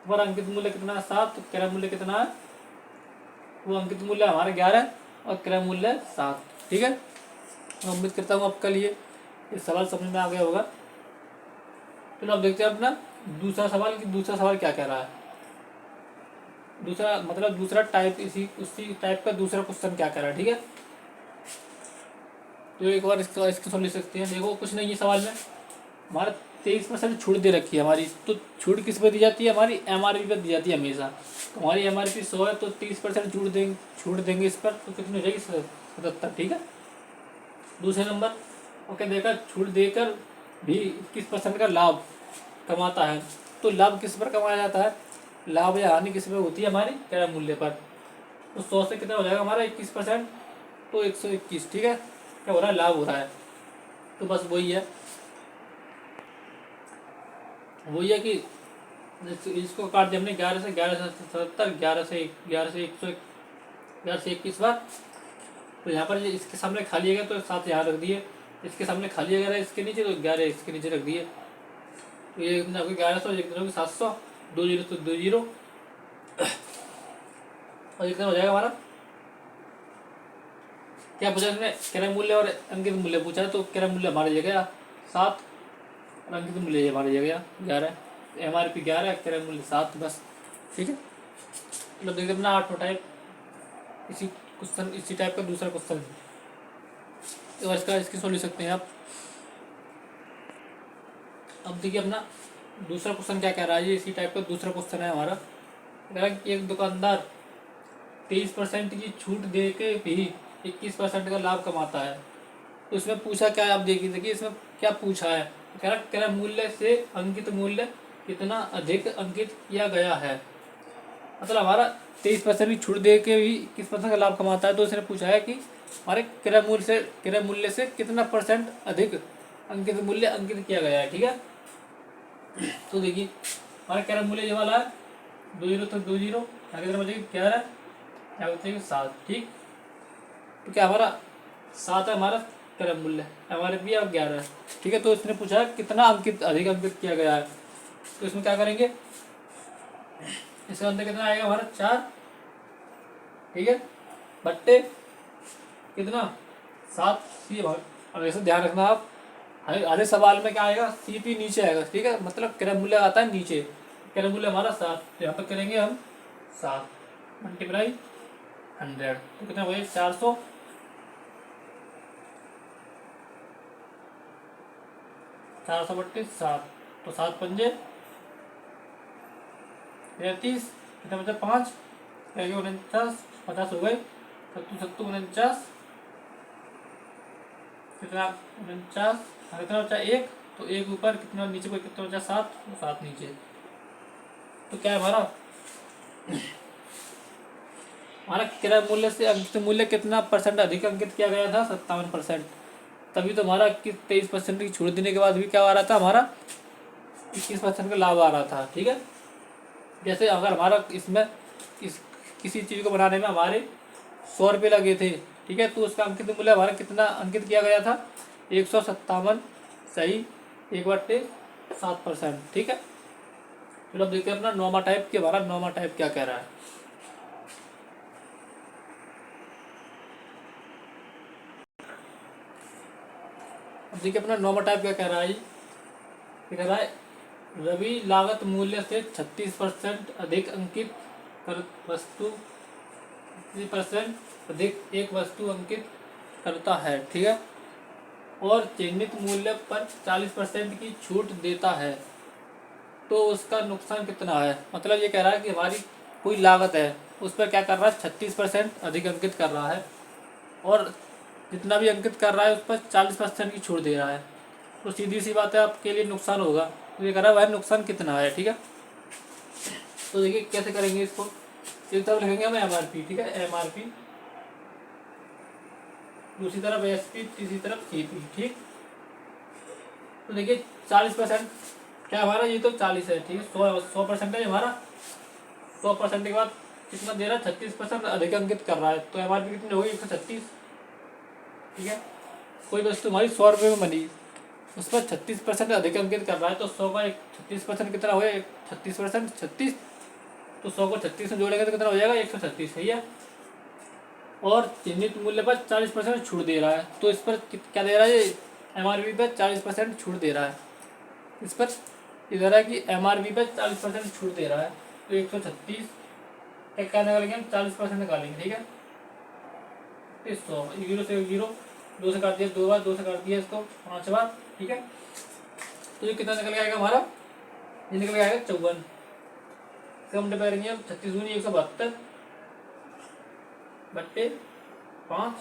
हमारा अंकित मूल्य कितना है? 7, तो क्रय मूल्य कितना है? वो अंकित मूल्य हमारा 11 और क्रय मूल्य 7। ठीक है, मैं उम्मीद करता हूँ आपका लिए ये सवाल समझ में आ गया होगा। चलो अब देखते हैं अपना दूसरा सवाल कि दूसरा सवाल क्या कह रहा है। दूसरा मतलब दूसरा टाइप, उसी टाइप का दूसरा क्वेश्चन क्या कह रहा है। ठीक है, तो एक बार इसको समझ सकते हैं। देखो कुछ नहीं है सवाल में, हमारा 23% छूट दे रखी है हमारी, तो छूट किस पर दी जाती है? हमारी MRP पर दी जाती है हमेशा। तो हमारी MRP 100 है, तो 30% छूट देंगे इस पर, तो कितनी हो जाएगी? 77। ठीक है, दूसरे नंबर ओके, देखा छूट देकर भी 21% का लाभ कमाता है। तो लाभ किस पर कमाया जाता है? लाभ या हानि किस पर होती है? हमारी क्रय मूल्य पर। तो 100 से कितना हो जाएगा हमारा? 21%, तो 121। ठीक है, क्या हो रहा है? लाभ हो रहा है। तो बस वही है कि इसको काट दिया हमने 11 से 77, 11 से 21 बार। तो यहाँ पर इसके सामने खाली जगह, तो 7 यहाँ रख दिए, इसके सामने खाली जगह है इसके नीचे, तो 11 इसके नीचे रख दिए। तो ये कितना होगी? 1100, एक कितना होगी? 700, 2 जीरो तो 2 जीरो, और कितना हो जाएगा हमारा? क्या पूछा इसने? क्रय मूल्य और अंकित मूल्य पूछा, तो क्रय मूल्य हमारी जगह 7 और अंकित मूल्य हमारी जगह 11। MRP 11, क्रय मूल्य 7, बस। ठीक है, मतलब देखिए अपना 8 टाइप इसी टाइप का दूसरा क्वेश्चन है, तो इसकी सोल्व सकते हैं आप। अब देखिए अपना दूसरा क्वेश्चन क्या कह रहा है, ये इसी टाइप का दूसरा क्वेश्चन है हमारा। एक दुकानदार 23% की छूट दे के भी 21% का लाभ कमाता है। तो इसमें पूछा क्या है? आप देखिए इसमें क्या पूछा है। कह रहा क्रय मूल्य से अंकित मूल्य कितना अधिक अंकित किया गया है। मतलब हमारा 23% की छूट दे के भी 21% का लाभ कमाता है। तो इसने पूछा है कि हमारे क्रय मूल्य से कितना % अधिक अंकित मूल्य अंकित किया गया है। ठीक है, तो देखिए हमारा क्रय मूल्य ये वाला है, 2 जीरो तो 2 जीरो, आगे तरफ बचेगी 11, क्या होती है 7। ठीक, तो क्या हमारा 7 है हमारा क्रय मूल्य, हमारे भी अब 11 है। ठीक है, तो इसने पूछा है कितना अधिक अंकित किया गया है। तो इसमें क्या करेंगे? इसके अंदर कितना आएगा हमारा? 4। ठीक है, बट्टे कितना? 7। सी अब ऐसे ध्यान रखना आप, आधे सवाल में क्या आएगा? CP नीचे आएगा। ठीक है, मतलब क्रय मूल्य आता है नीचे, क्रय मूल्य हमारा 7, तो यहाँ पर करेंगे हम 7 मल्टीप्लाई 100, तो कितना हुआ 400, 432, तो 7 पंजे 33, कितना बचा 5, 49, 50 हो गए, 49, कितना 49, कितना बचा 1, तो 1 ऊपर, कितना नीचे पर, कितना बचा 7, तो 7 नीचे। तो क्या है हमारा क्रय मूल्य से अंकित मूल्य कितना परसेंट अधिक अंकित किया गया था, 57%। तभी तो हमारा 23% की छूट देने के बाद भी क्या आ रहा था, हमारा 21% का लाभ आ रहा था। ठीक है, जैसे अगर हमारा इसमें किसी चीज़ को बनाने में हमारे 100 रुपये लगे थे, ठीक है, तो उसका अंकित मूल्य हमारा कितना अंकित किया गया था, 157 सही 1/7%। ठीक है, चलो अब देखते हैं अपना नॉर्मा टाइप के, हमारा नॉर्मा टाइप क्या कह रहा है। अब देखिए अपना नॉर्मा टाइप क्या कह रहा है, क्या कह रहा है, रवि लागत मूल्य से 36% अधिक अंकित कर वस्तु 30% अधिक एक वस्तु अंकित करता है। ठीक है, और चिन्हित मूल्य पर 40% की छूट देता है, तो उसका नुकसान कितना है। मतलब ये कह रहा है कि हमारी कोई लागत है, उस पर क्या कर रहा है, 36% अधिक अंकित कर रहा है, और जितना भी अंकित कर रहा है उस पर 40% की छूट दे रहा है, तो सीधी सी बात है आपके लिए नुकसान होगा। तो ये कह रहा है वह नुकसान कितना है। ठीक है, तो देखिए कैसे करेंगे इसको, एक तरफ लिखेंगे हम MRP, ठीक है, MRP, दूसरी तरफ SP, तीसरी तरफ CP। ठीक, तो देखिए 40% क्या हमारा, ये तो 40 है, ठीक है, 100% है हमारा, 100% के बाद कितना दे रहा है, 36% अधिक अंकित कर रहा है, तो MRP कितनी होगी, 136। ठीक है, कोई वस्तु हमारी 100 रुपये में बनी, उस पर 36% अधिक अंकित कर रहा है, तो 100 का 36% कितना हो गया, 36%, 36, तो 100 को 36 में जोड़ेंगे तो कितना हो जाएगा, 136। सही है, और चिन्हित मूल्य पर 40% छूट दे रहा है, तो इस पर क्या दे रहा है, MRP पर 40% छूट दे रहा है, इस पर इधर है कि MRP पर 40% छूट दे रहा है, तो 136 क्या निकालेंगे हम, 40% निकालेंगे। ठीक है, तो 100, 0 से 0, 2 से काट दिया 2 बार, 2 से काट दिया इसको 5 बार। ठीक है, तो ये कितना निकल के आएगा हमारा, ये निकल के आएगा 54। इसका हम करेंगे हम 36 दूनी 172 बट्टे 5,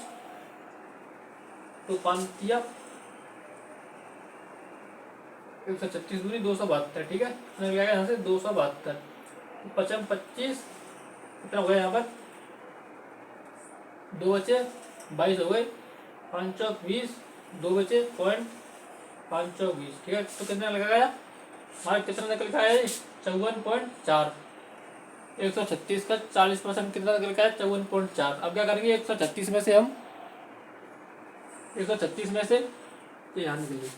तो 5 दिया 136 दूनी 272। ठीक है, निकल के आएगा यहाँ से 272, 55 25, कितना हो गया यहाँ पर, 2 बचे 22 हो गए, 520, 2 बचे 520। ठीक है, तो कितना लगाया हमारा, कितना निकल के आया 54.4, 136 का 40% कितना निकल के आया, 54.4। अब क्या करेंगे, 136 में से हम 136 में से ये यहाँ निकलिए,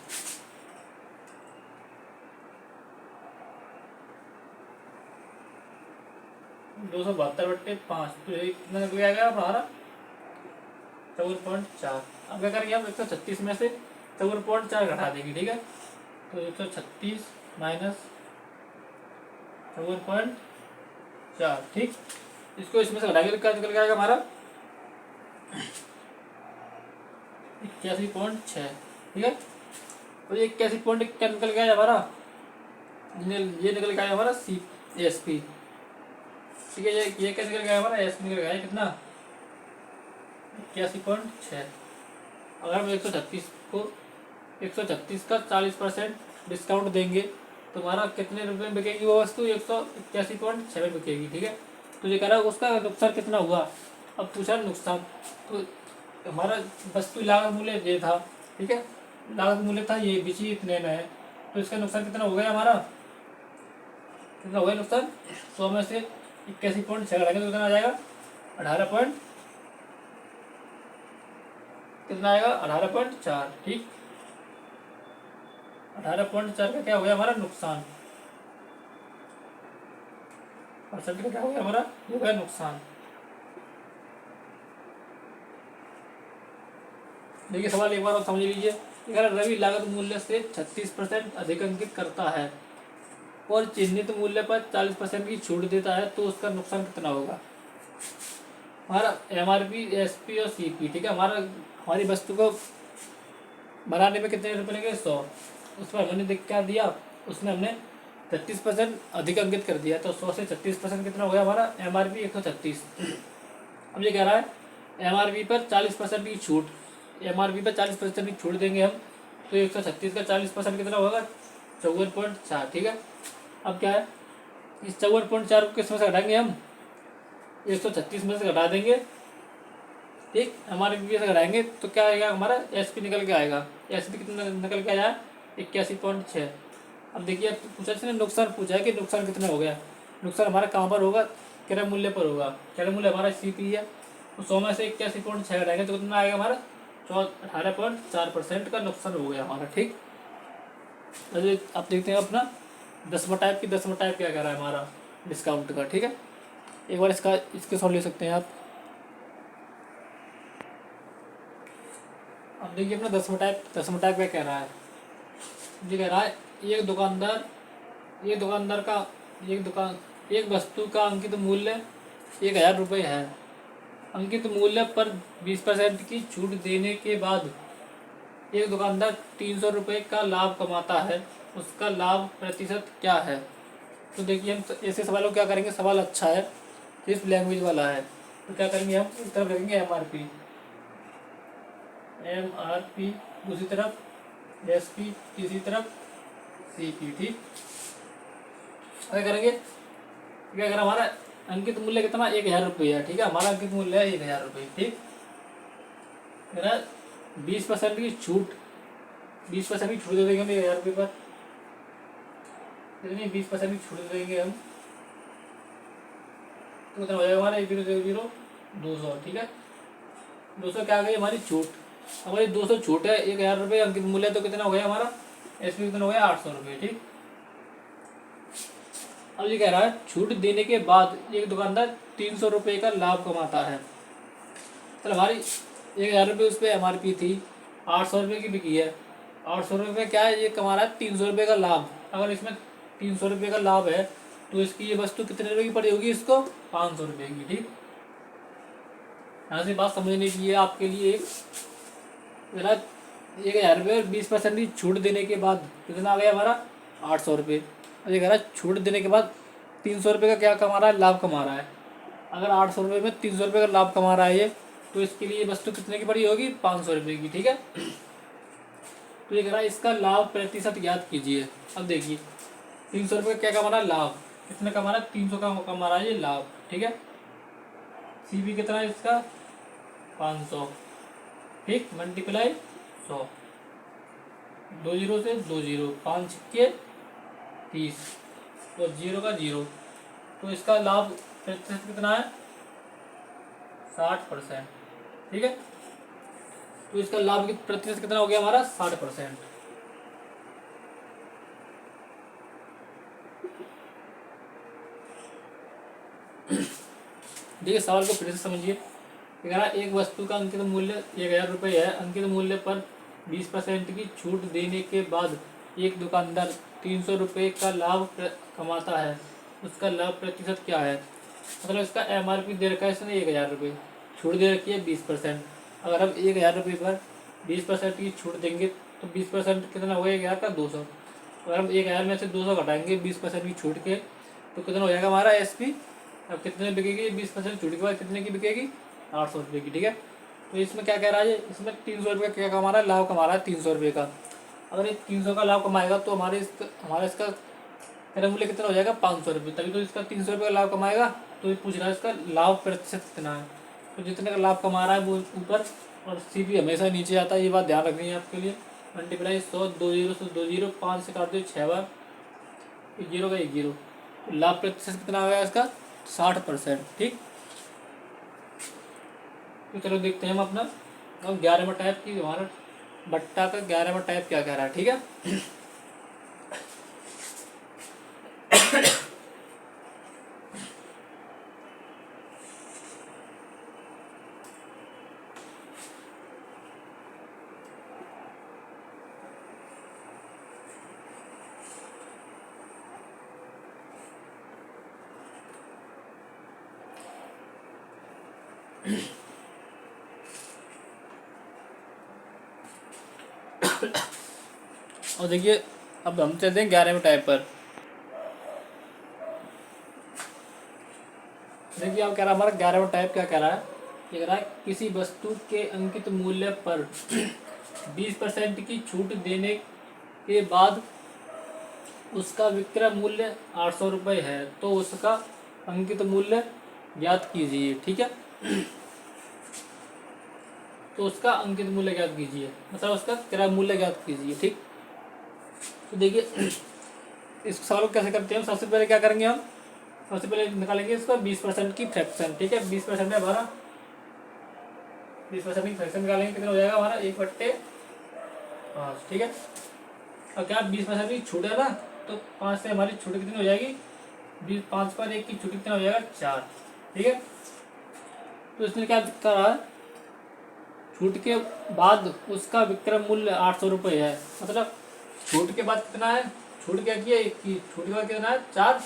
272 बट्टे 5, तो ये कितना निकल आएगा हमारा, 54.4। अब क्या करेंगे हम 136 में से 54.4 घटा देंगे। ठीक है, तो 136 माइनस 54.4। ठीक, इसको इसमें से घटाएंगे तो क्या निकल आएगा हमारा, 81.6। ठीक है, तो ये 81 क्या निकल गया हमारा, ये निकल गया हमारा CSP। ठीक है, ये कैसे निकल गया हमारा, SP निकल गया कितना, 81.6। अगर हम 136 को 136 का 40% डिस्काउंट देंगे तो हमारा कितने रुपए में बिकेगी वो वस्तु, 181.6 में बिकेगी। ठीक है, तो ये कह रहा है उसका नुकसान कितना हुआ। अब पूछा नुकसान, तो हमारा वस्तु लागत मूल्य ये था, ठीक है, लागत मूल्य था ये, बिची इतने में है, तो इसका नुकसान कितना हो गया हमारा, कितना हो गया नुकसान, 100 में से 81.6 घटाएंगे तो कितना आ जाएगा, 18 कितना आएगा, 18.4। ठीक, 18.4 का क्या हो गया हमारा नुकसान, परसेंट का क्या हो गया हमारा, हो गया नुकसान। देखिए सवाल एक बार और समझ लीजिए, अगर रवि लागत मूल्य से 36% अधिक अंकित करता है, और चिन्हित मूल्य पर 40% की छूट देता है तो उसका नुकसान कितना होगा। हमारा MRP, SP और CP, ठीक है। हमारी वस्तु को बनाने में कितने रुपये लगे, 100। उस पर हमने देख क्या दिया, उसमें हमने 36% अधिक अंकित कर दिया, तो 100 से 36% कितना हो गया हमारा, MRP 136। अब ये कह रहा है MRP पर 40% की छूट, MRP पर 40% की छूट देंगे हम, तो 136 का 40% कितना होगा, 54.4, ठीक है। अब क्या है, इस 54.4 को किस में से घटाएंगे हम, 136 में से घटा देंगे, ठीक। MRP से घटाएंगे तो क्या आएगा हमारा, SP निकल के आएगा। SP कितना निकल के आया, 81.6। अब देखिए, अब पूछा इसने नुकसान पूछा है कि नुकसान कितना हो गया। नुकसान हमारा कहाँ पर होगा, क्रय मूल्य पर होगा। क्रय मूल्य हमारा CP है, तो 100 में से 81.6 घटाएंगे तो कितना आएगा हमारा, 18.4% का नुकसान हो गया हमारा, ठीक। अरे आप देखते हैं अपना 10वां टाइप क्या कह रहा है हमारा डिस्काउंट का, ठीक है। एक बार इसके सॉल्व ले सकते हैं आप। अब देखिए अपना 10वां टाइप क्या कह रहा है। ये कह रहा है एक वस्तु का अंकित मूल्य 1000 रुपये है। अंकित मूल्य पर 20% की छूट देने के बाद एक दुकानदार 300 रुपये का लाभ कमाता है, उसका लाभ प्रतिशत क्या है। तो देखिए हम ऐसे सवालों क्या करेंगे, सवाल अच्छा है, सिर्फ लैंग्वेज वाला है, तो क्या करेंगे हम, एक तरफ रखेंगे MRP, दूसरी तरफ SP, तीसरी तरफ CP, ठीक। क्या करेंगे, क्या करें, हमारा अंकित मूल्य कितना, 1000 रुपये है, ठीक है। हमारा अंकित मूल्य है 1000 रुपये, ठीक। मेरा 20% की छूट, 20% की छूट दे देंगे हम 1000 रुपये पर, कितनी, 20% की छूट दे देंगे हम, तो कितना हो जाएगा हमारा, 1000, 200, ठीक है। 200 क्या आ गई हमारी छूट, हमारी 200 छूट है, 1000 रुपये अंकित मूल्य, तो कितना हो गया हमारा, SP कितना हो गया, 800 रुपये, ठीक। अब ये कह रहा है छूट देने के बाद एक दुकानदार 300 रुपये का लाभ कमाता है। चल हमारी 1000 रुपये उस पर MRP थी, 800 रुपये की बिकी है, 800 रुपये क्या है, ये कमा रहा है 300 रुपये का लाभ। अगर इसमें 300 रुपये का लाभ है तो इसकी ये वस्तु कितने रुपये की पड़ी होगी, इसको 500 रुपये की, ठीक। यहाँ से बात समझने की है आपके लिए, एक 1000 रुपये और 20% की छूट देने के बाद कितना आ गया हमारा, 800 रुपये। और ये कह रहा है छूट देने के बाद 300 रुपये का क्या कमा रहा है, लाभ कमा रहा है। अगर 800 रुपये में 300 रुपये का लाभ कमा रहा है ये, तो इसके लिए वस्तु कितने की पड़ी होगी, 500 रुपये की, ठीक है। तो ये कह रहा है इसका लाभ प्रतिशत ज्ञात कीजिए। अब देखिए 300 रुपये क्या कमा रहा है, लाभ कितने कमा रहा है, 300 का कमा रहा है ये लाभ, ठीक है। CP कितना है इसका, 500, ठीक, मल्टीप्लाई 100, 2 जीरो से 2 जीरो, 5 छक्के 30 और 0 का 0, तो इसका लाभ प्रतिशत कितना है, 60%, ठीक है। तो इसका लाभ प्रतिशत कितना हो गया हमारा, 60%। देखिए सवाल को फिर से समझिए। एक वस्तु का अंकित मूल्य 1000 रुपये है, अंकित मूल्य पर 20% की छूट देने के बाद एक दुकानदार 300 रुपये का लाभ कमाता है, उसका लाभ प्रतिशत क्या है। मतलब इसका MRP दे रखा है इसने 1000 रुपये, छूट दे रखी है 20%। अगर हम 1000 रुपये पर 20% की छूट देंगे तो 20% कितना हो गया, 1000 का 200। अगर हम 1000 में से 200 घटाएंगे 20% की छूट के, तो कितना हो जाएगा हमारा SP। अब कितने बिकेगी, 20% छूट के बाद कितने की बिकेगी, 800 रुपये की, ठीक है। तो इसमें क्या कह रहा है, इसमें 300 रुपये क्या कमा रहा है, लाभ कमा रहा है 300 रुपये का। अगर ये 300 का लाभ कमाएगा तो हमारा इसका क्रय मूल्य कितना हो जाएगा, 500 रुपये, तभी तो इसका 300 रुपये का लाभ कमाएगा। तो ये पूछ रहा है इसका लाभ प्रतिशत कितना है, तो जितने का लाभ कमा रहा है वो ऊपर और CP हमेशा नीचे आता है, ये बात ध्यान रखनी है आपके लिए। मल्टीप्लाई 100, 2 जीरो से 2 जीरो, 5 से काट दो 6 बार, 1 जीरो का 1 जीरो, लाभ प्रतिशत कितना आ गया इसका, 60%, ठीक। तो चलो देखते हैं हम अपना, अब 11वां टाइप की हमारा बट्टा का 11वां टाइप क्या कह रहा है, ठीक है। और देखिए अब हम चलते हैं 11वें टाइप पर। देखिए अब कह रहा है हमारा 11वां टाइप क्या कह रहा है, ये कह रहा है किसी वस्तु के अंकित मूल्य पर 20% की छूट देने के बाद उसका विक्रय मूल्य 800 रुपये है तो उसका अंकित मूल्य ज्ञात कीजिए। ठीक है, तो उसका अंकित मूल्य ज्ञात कीजिए, मतलब उसका क्रय मूल्य ज्ञात कीजिए। ठीक, तो देखिए इस सवाल को कैसे करते हैं हम। सबसे पहले क्या करेंगे हम, सबसे पहले निकालेंगे इसका 20% की फ्रैक्शन। ठीक है, 20% है हमारा, 20% की फ्रैक्शन निकालेंगे, कितना हो जाएगा हमारा 1/5। ठीक है, और क्या 20% की छूट है ना, तो 5 से हमारी छूट कितनी हो जाएगी, 5 पर 1 की छूट कितना हो जाएगा 4। ठीक है, तो इसने क्या करा है, छूट के बाद उसका विक्रय मूल्य 800 रुपये है, मतलब छूट के बाद कितना है, छूट क्या किया 1 की, छूट के बाद कितना है 4,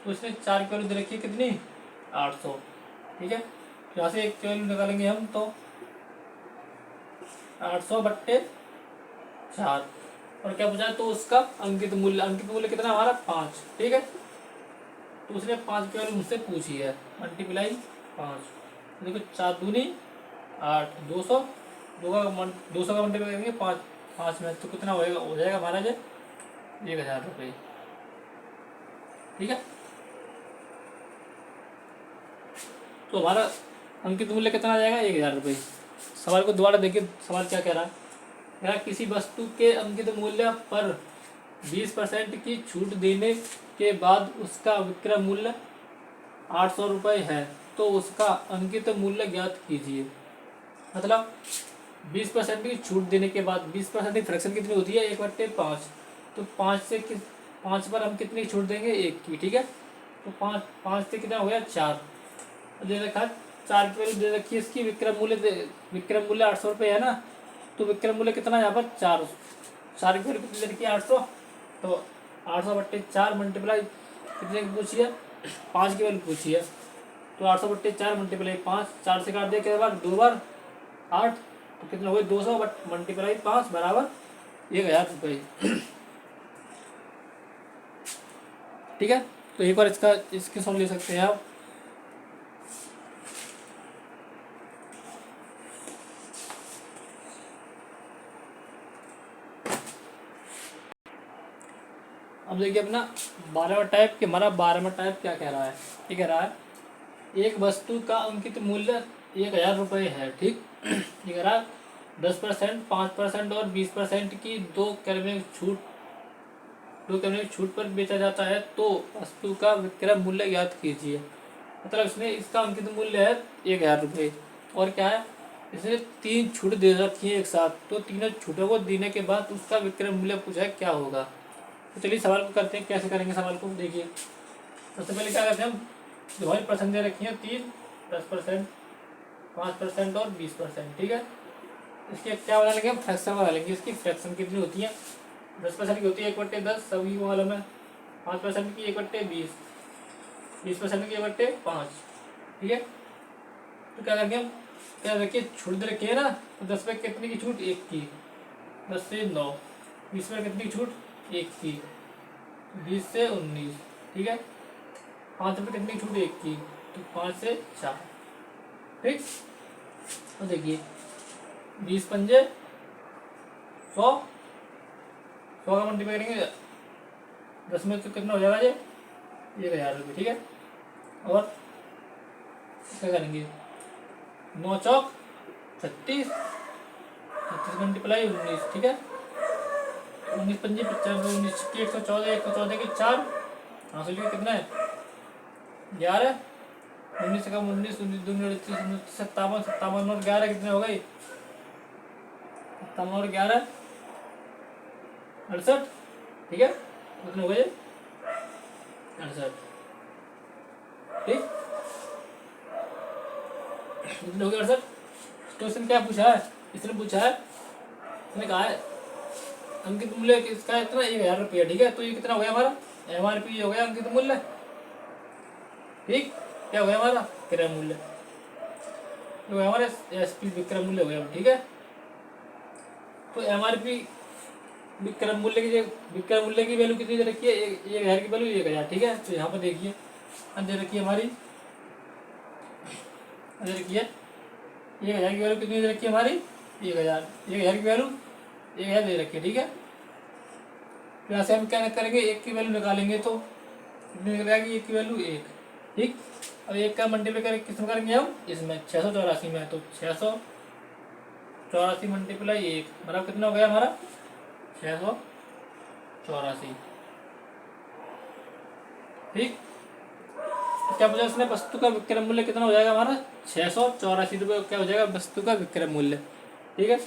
तो इसने 4 की वैल्यू दे रखी है कितनी 800। ठीक है, यहाँ से 1 की वैल्यू निकालेंगे हम तो 800/4, और क्या पूछा है, तो उसका अंकित मूल्य कितना हमारा 5। ठीक है, तो उसने 5 की वैल्यू मुझसे पूछी है, मल्टीप्लाई 5, देखो 4 दूनी 8, 200, 200 का मल्टीप्लाई करेंगे 5 में, तो कितना होएगा, हो जाएगा हमारा जो 1000 रुपये। ठीक है, तो हमारा अंकित मूल्य कितना आ जाएगा 1000 रुपये। सवाल को दोबारा देखिए, सवाल क्या कह रहा है, कह रहा है किसी वस्तु के अंकित मूल्य पर 20% की छूट देने के बाद उसका विक्रय मूल्य 800 रुपये है तो उसका अंकित मूल्य ज्ञात कीजिए। मतलब 20% की छूट देने के बाद 20% की फ्रैक्शन कितनी होती है 1/5, तो 5 पर हम कितनी छूट देंगे 1 की। ठीक है, तो 5 से कितना हो गया 4, दे रखा 4 की वैल्यू दे रखी है, इसकी विक्रय मूल्य 800 रुपये है ना, तो विक्रय मूल्य कितना है यहाँ पर 4 की वैल्यू कितनी दे रखी है 800, तो 800/4 मल्टीप्लाई कितने की पूछी है 5 की वैल्यू पूछी है, तो 800/4 मल्टीप्लाई 5, 4 से काट दिया कितने बार 2 बार 8, तो कितना हो गया 200 मल्टीप्लाई 5 बराबर 1000 रुपये। ठीक है, तो एक बार इसके सॉल्व ले सकते हैं आप। अब देखिए अपना 12वां टाइप के, हमारा 12वां टाइप क्या कह रहा है, ये कह रहा है एक वस्तु का अंकित मूल्य 1000 रुपये है। ठीक, ये कह रहा है 10%, 5% और 20% की दो क्रमिक छूट पर बेचा जाता है तो वस्तु का विक्रय मूल्य ज्ञात कीजिए। मतलब इसने इसका अंकित मूल्य है 1000 रुपये, और क्या है इसने 3 छूट दे रखी है एक साथ, तो तीनों छूटों को देने के बाद उसका विक्रय मूल्य पूछा है क्या होगा। तो चलिए सवाल को करते हैं, कैसे करेंगे सवाल को। देखिए सबसे पहले क्या करते हैं हम, जो हमारी परसेंट दे रखी है 3, 10%, 5% और 20%। ठीक है, इसके क्या बना लेंगे हम, फ्रैक्शन बना लेंगे। इसकी फ्रैक्शन कितनी होती है, 10% की होती है 1/10, सभी को मालूम है। 5% की 1/20, 20% की 1/5। ठीक है, तो क्या करेंगे हम, क्या रखिए छूट दे रखी है ना, तो 10 पे कितनी की छूट 1 की, 10 से 9, 20 पे कितनी की छूट 1 की, 20 से 19। ठीक है, 5 पे कितनी छूट 1 की, तो 5 से 4। ठीक, तो देखिए 20 पंजे 100, 100 का मल्टीप्लाई करेंगे 10 में तो कितना हो जाएगा ये 1000 रुपये। ठीक है, और क्या करेंगे 9 चौक 36, 36 मल्टीप्लाई 19। ठीक है, 19 पंजे 50, 19 की 114, 114 की 4, हाँ सो कितना है 11, 19 से कम 19, 19 57, 57 और 11 कितने हो गए 57 और 11 68। ठीक है, कितने हो गए 68। ठीक, कितने हो गए 68। तो इसने क्या पूछा है, इसने पूछा है, इसने कहा है अंकित मूल्य इसका इतना 1000 रुपया। ठीक है, तो ये कितना हो गया हमारा MRP हो गया अंकित मूल्य। ठीक, क्या हो गया हमारा क्रय मूल्य। तो हमारे SP विक्रय मूल्य हो गया, ठीक है। तो MRP विक्रय मूल्य की वैल्यू कितनी दे रखी है, 1,000 की वैल्यू 1,000, ठीक है। तो यहाँ पर देखिए दे रखी है हमारी, दे रखी है 1,000 की वैल्यू कितनी दे रखी है हमारी, 1,000 की वैल्यू 1,000 दे रखी है, ठीक है। तो यहाँ से हम क्या करेंगे, 1 की वैल्यू निकालेंगे तो कितनी निकल जाएगी, 1 की वैल्यू 1, ठीक। अब 1 का मल्टीप्लाई करेंगे किसमें करेंगे हम, इसमें 684 में। तो 684 मल्टीप्लाई 1 बराबर कितना हो गया हमारा, 684, ठीक। तो क्या पूछा उसने, वस्तु का विक्रय मूल्य कितना हो जाएगा हमारा, 684 रुपये क्या हो जाएगा वस्तु का विक्रय मूल्य, ठीक है।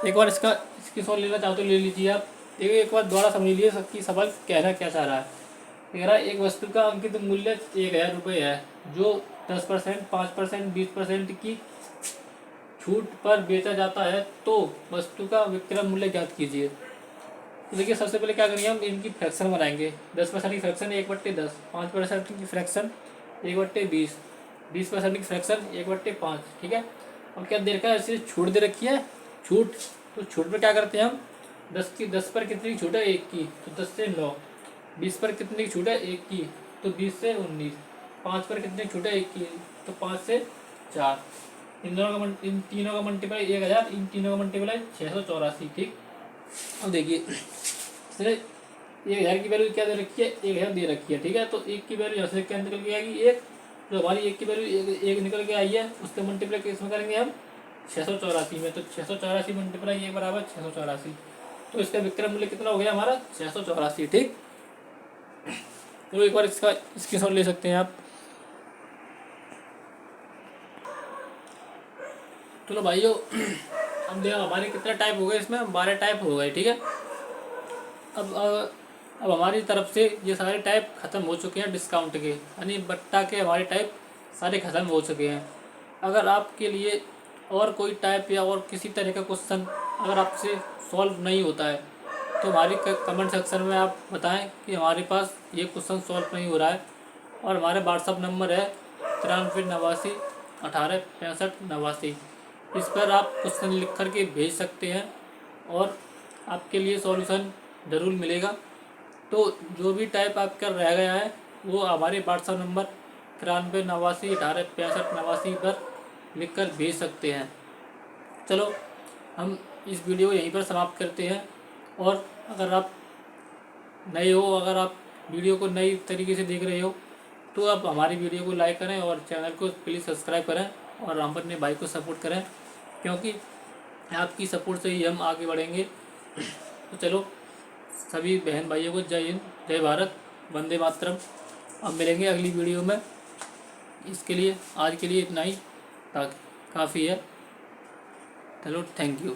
एक बार इसकी सॉल्व लेना चाहो तो ले लीजिए आप। देखिए एक बार दोबारा समझ लीजिए सबकी सवाल कहना क्या चाह रहा है। कह रहा है एक वस्तु का अंकित मूल्य 1,000 रुपये है जो 10%, 5%, 20% की छूट पर बेचा जाता है, तो वस्तु का विक्रय मूल्य ज्ञात कीजिए। तो देखिए सबसे पहले क्या करेंगे, हम इनकी फ्रैक्शन बनाएंगे। 10% की फ्रैक्शन 1/10, 5% की फ्रैक्शन 1/20, 20% की फ्रैक्शन 1/5, ठीक है। अब क्या दे रखा है, ऐसे छूट दे रखी है, छूट। तो छूट पर क्या करते हैं हम, 10 पर कितनी छूट है, 1 की, तो 10 से 9। 20 पर कितनी की छूट है, 1 की, तो 20 से 19। 5 पर कितनी छूट है, 1 की, तो 5 से 4। इन तीनों का मल्टीप्लाई 1,000, इन तीनों का मल्टीप्लाई 684, ठीक। अब देखिए 1,000 की वैल्यू क्या दे रखी है, 1,000 दे रखी है, ठीक है। तो 1 की वैल्यू यहाँ से क्या निकल के आएगी, 1। जो हमारी 1 की वैल्यू 1 निकल के आई है, उसके मल्टीप्लाई किसमें करेंगे हम, 684 में। तो 684 मल्टीप्लाई 1 बराबर 684। तो इसका विक्रय मूल्य कितना हो गया हमारा, 684, ठीक। तो एक बार इसकी सॉल्व ले सकते हैं आप। चलो भाइयों अब देखो हमारे कितने टाइप हो गए, इसमें 12 टाइप हो गए, ठीक है। अब हमारी तरफ से ये सारे टाइप ख़त्म हो चुके हैं डिस्काउंट के, यानी बट्टा के हमारे टाइप सारे ख़त्म हो चुके हैं। अगर आपके लिए और कोई टाइप या और किसी तरह का क्वेश्चन अगर आपसे सॉल्व नहीं होता है तो हमारी कमेंट सेक्शन में आप बताएं कि हमारे पास ये क्वेश्चन सॉल्व नहीं हो रहा है। और हमारा व्हाट्सअप नंबर है 93 18 65 89। इस पर आप क्वेश्चन लिख कर के भेज सकते हैं और आपके लिए सॉल्यूशन ज़रूर मिलेगा। तो जो भी टाइप आपका रह गया है वो हमारे व्हाट्सअप नंबर 93 18 65 89 पर लिख कर भेज सकते हैं। चलो हम इस वीडियो को यहीं पर समाप्त करते हैं। और अगर आप नए हो, अगर आप वीडियो को नई तरीके से देख रहे हो तो आप हमारी वीडियो को लाइक करें और चैनल को प्लीज़ सब्सक्राइब करें और हम अपने भाई को सपोर्ट करें, क्योंकि आपकी सपोर्ट से ही हम आगे बढ़ेंगे। तो चलो सभी बहन भाइयों को जय हिंद, जय भारत, वंदे मातरम। अब मिलेंगे अगली वीडियो में। इसके लिए आज के लिए इतना ही काफ़ी है। चलो थैंक यू।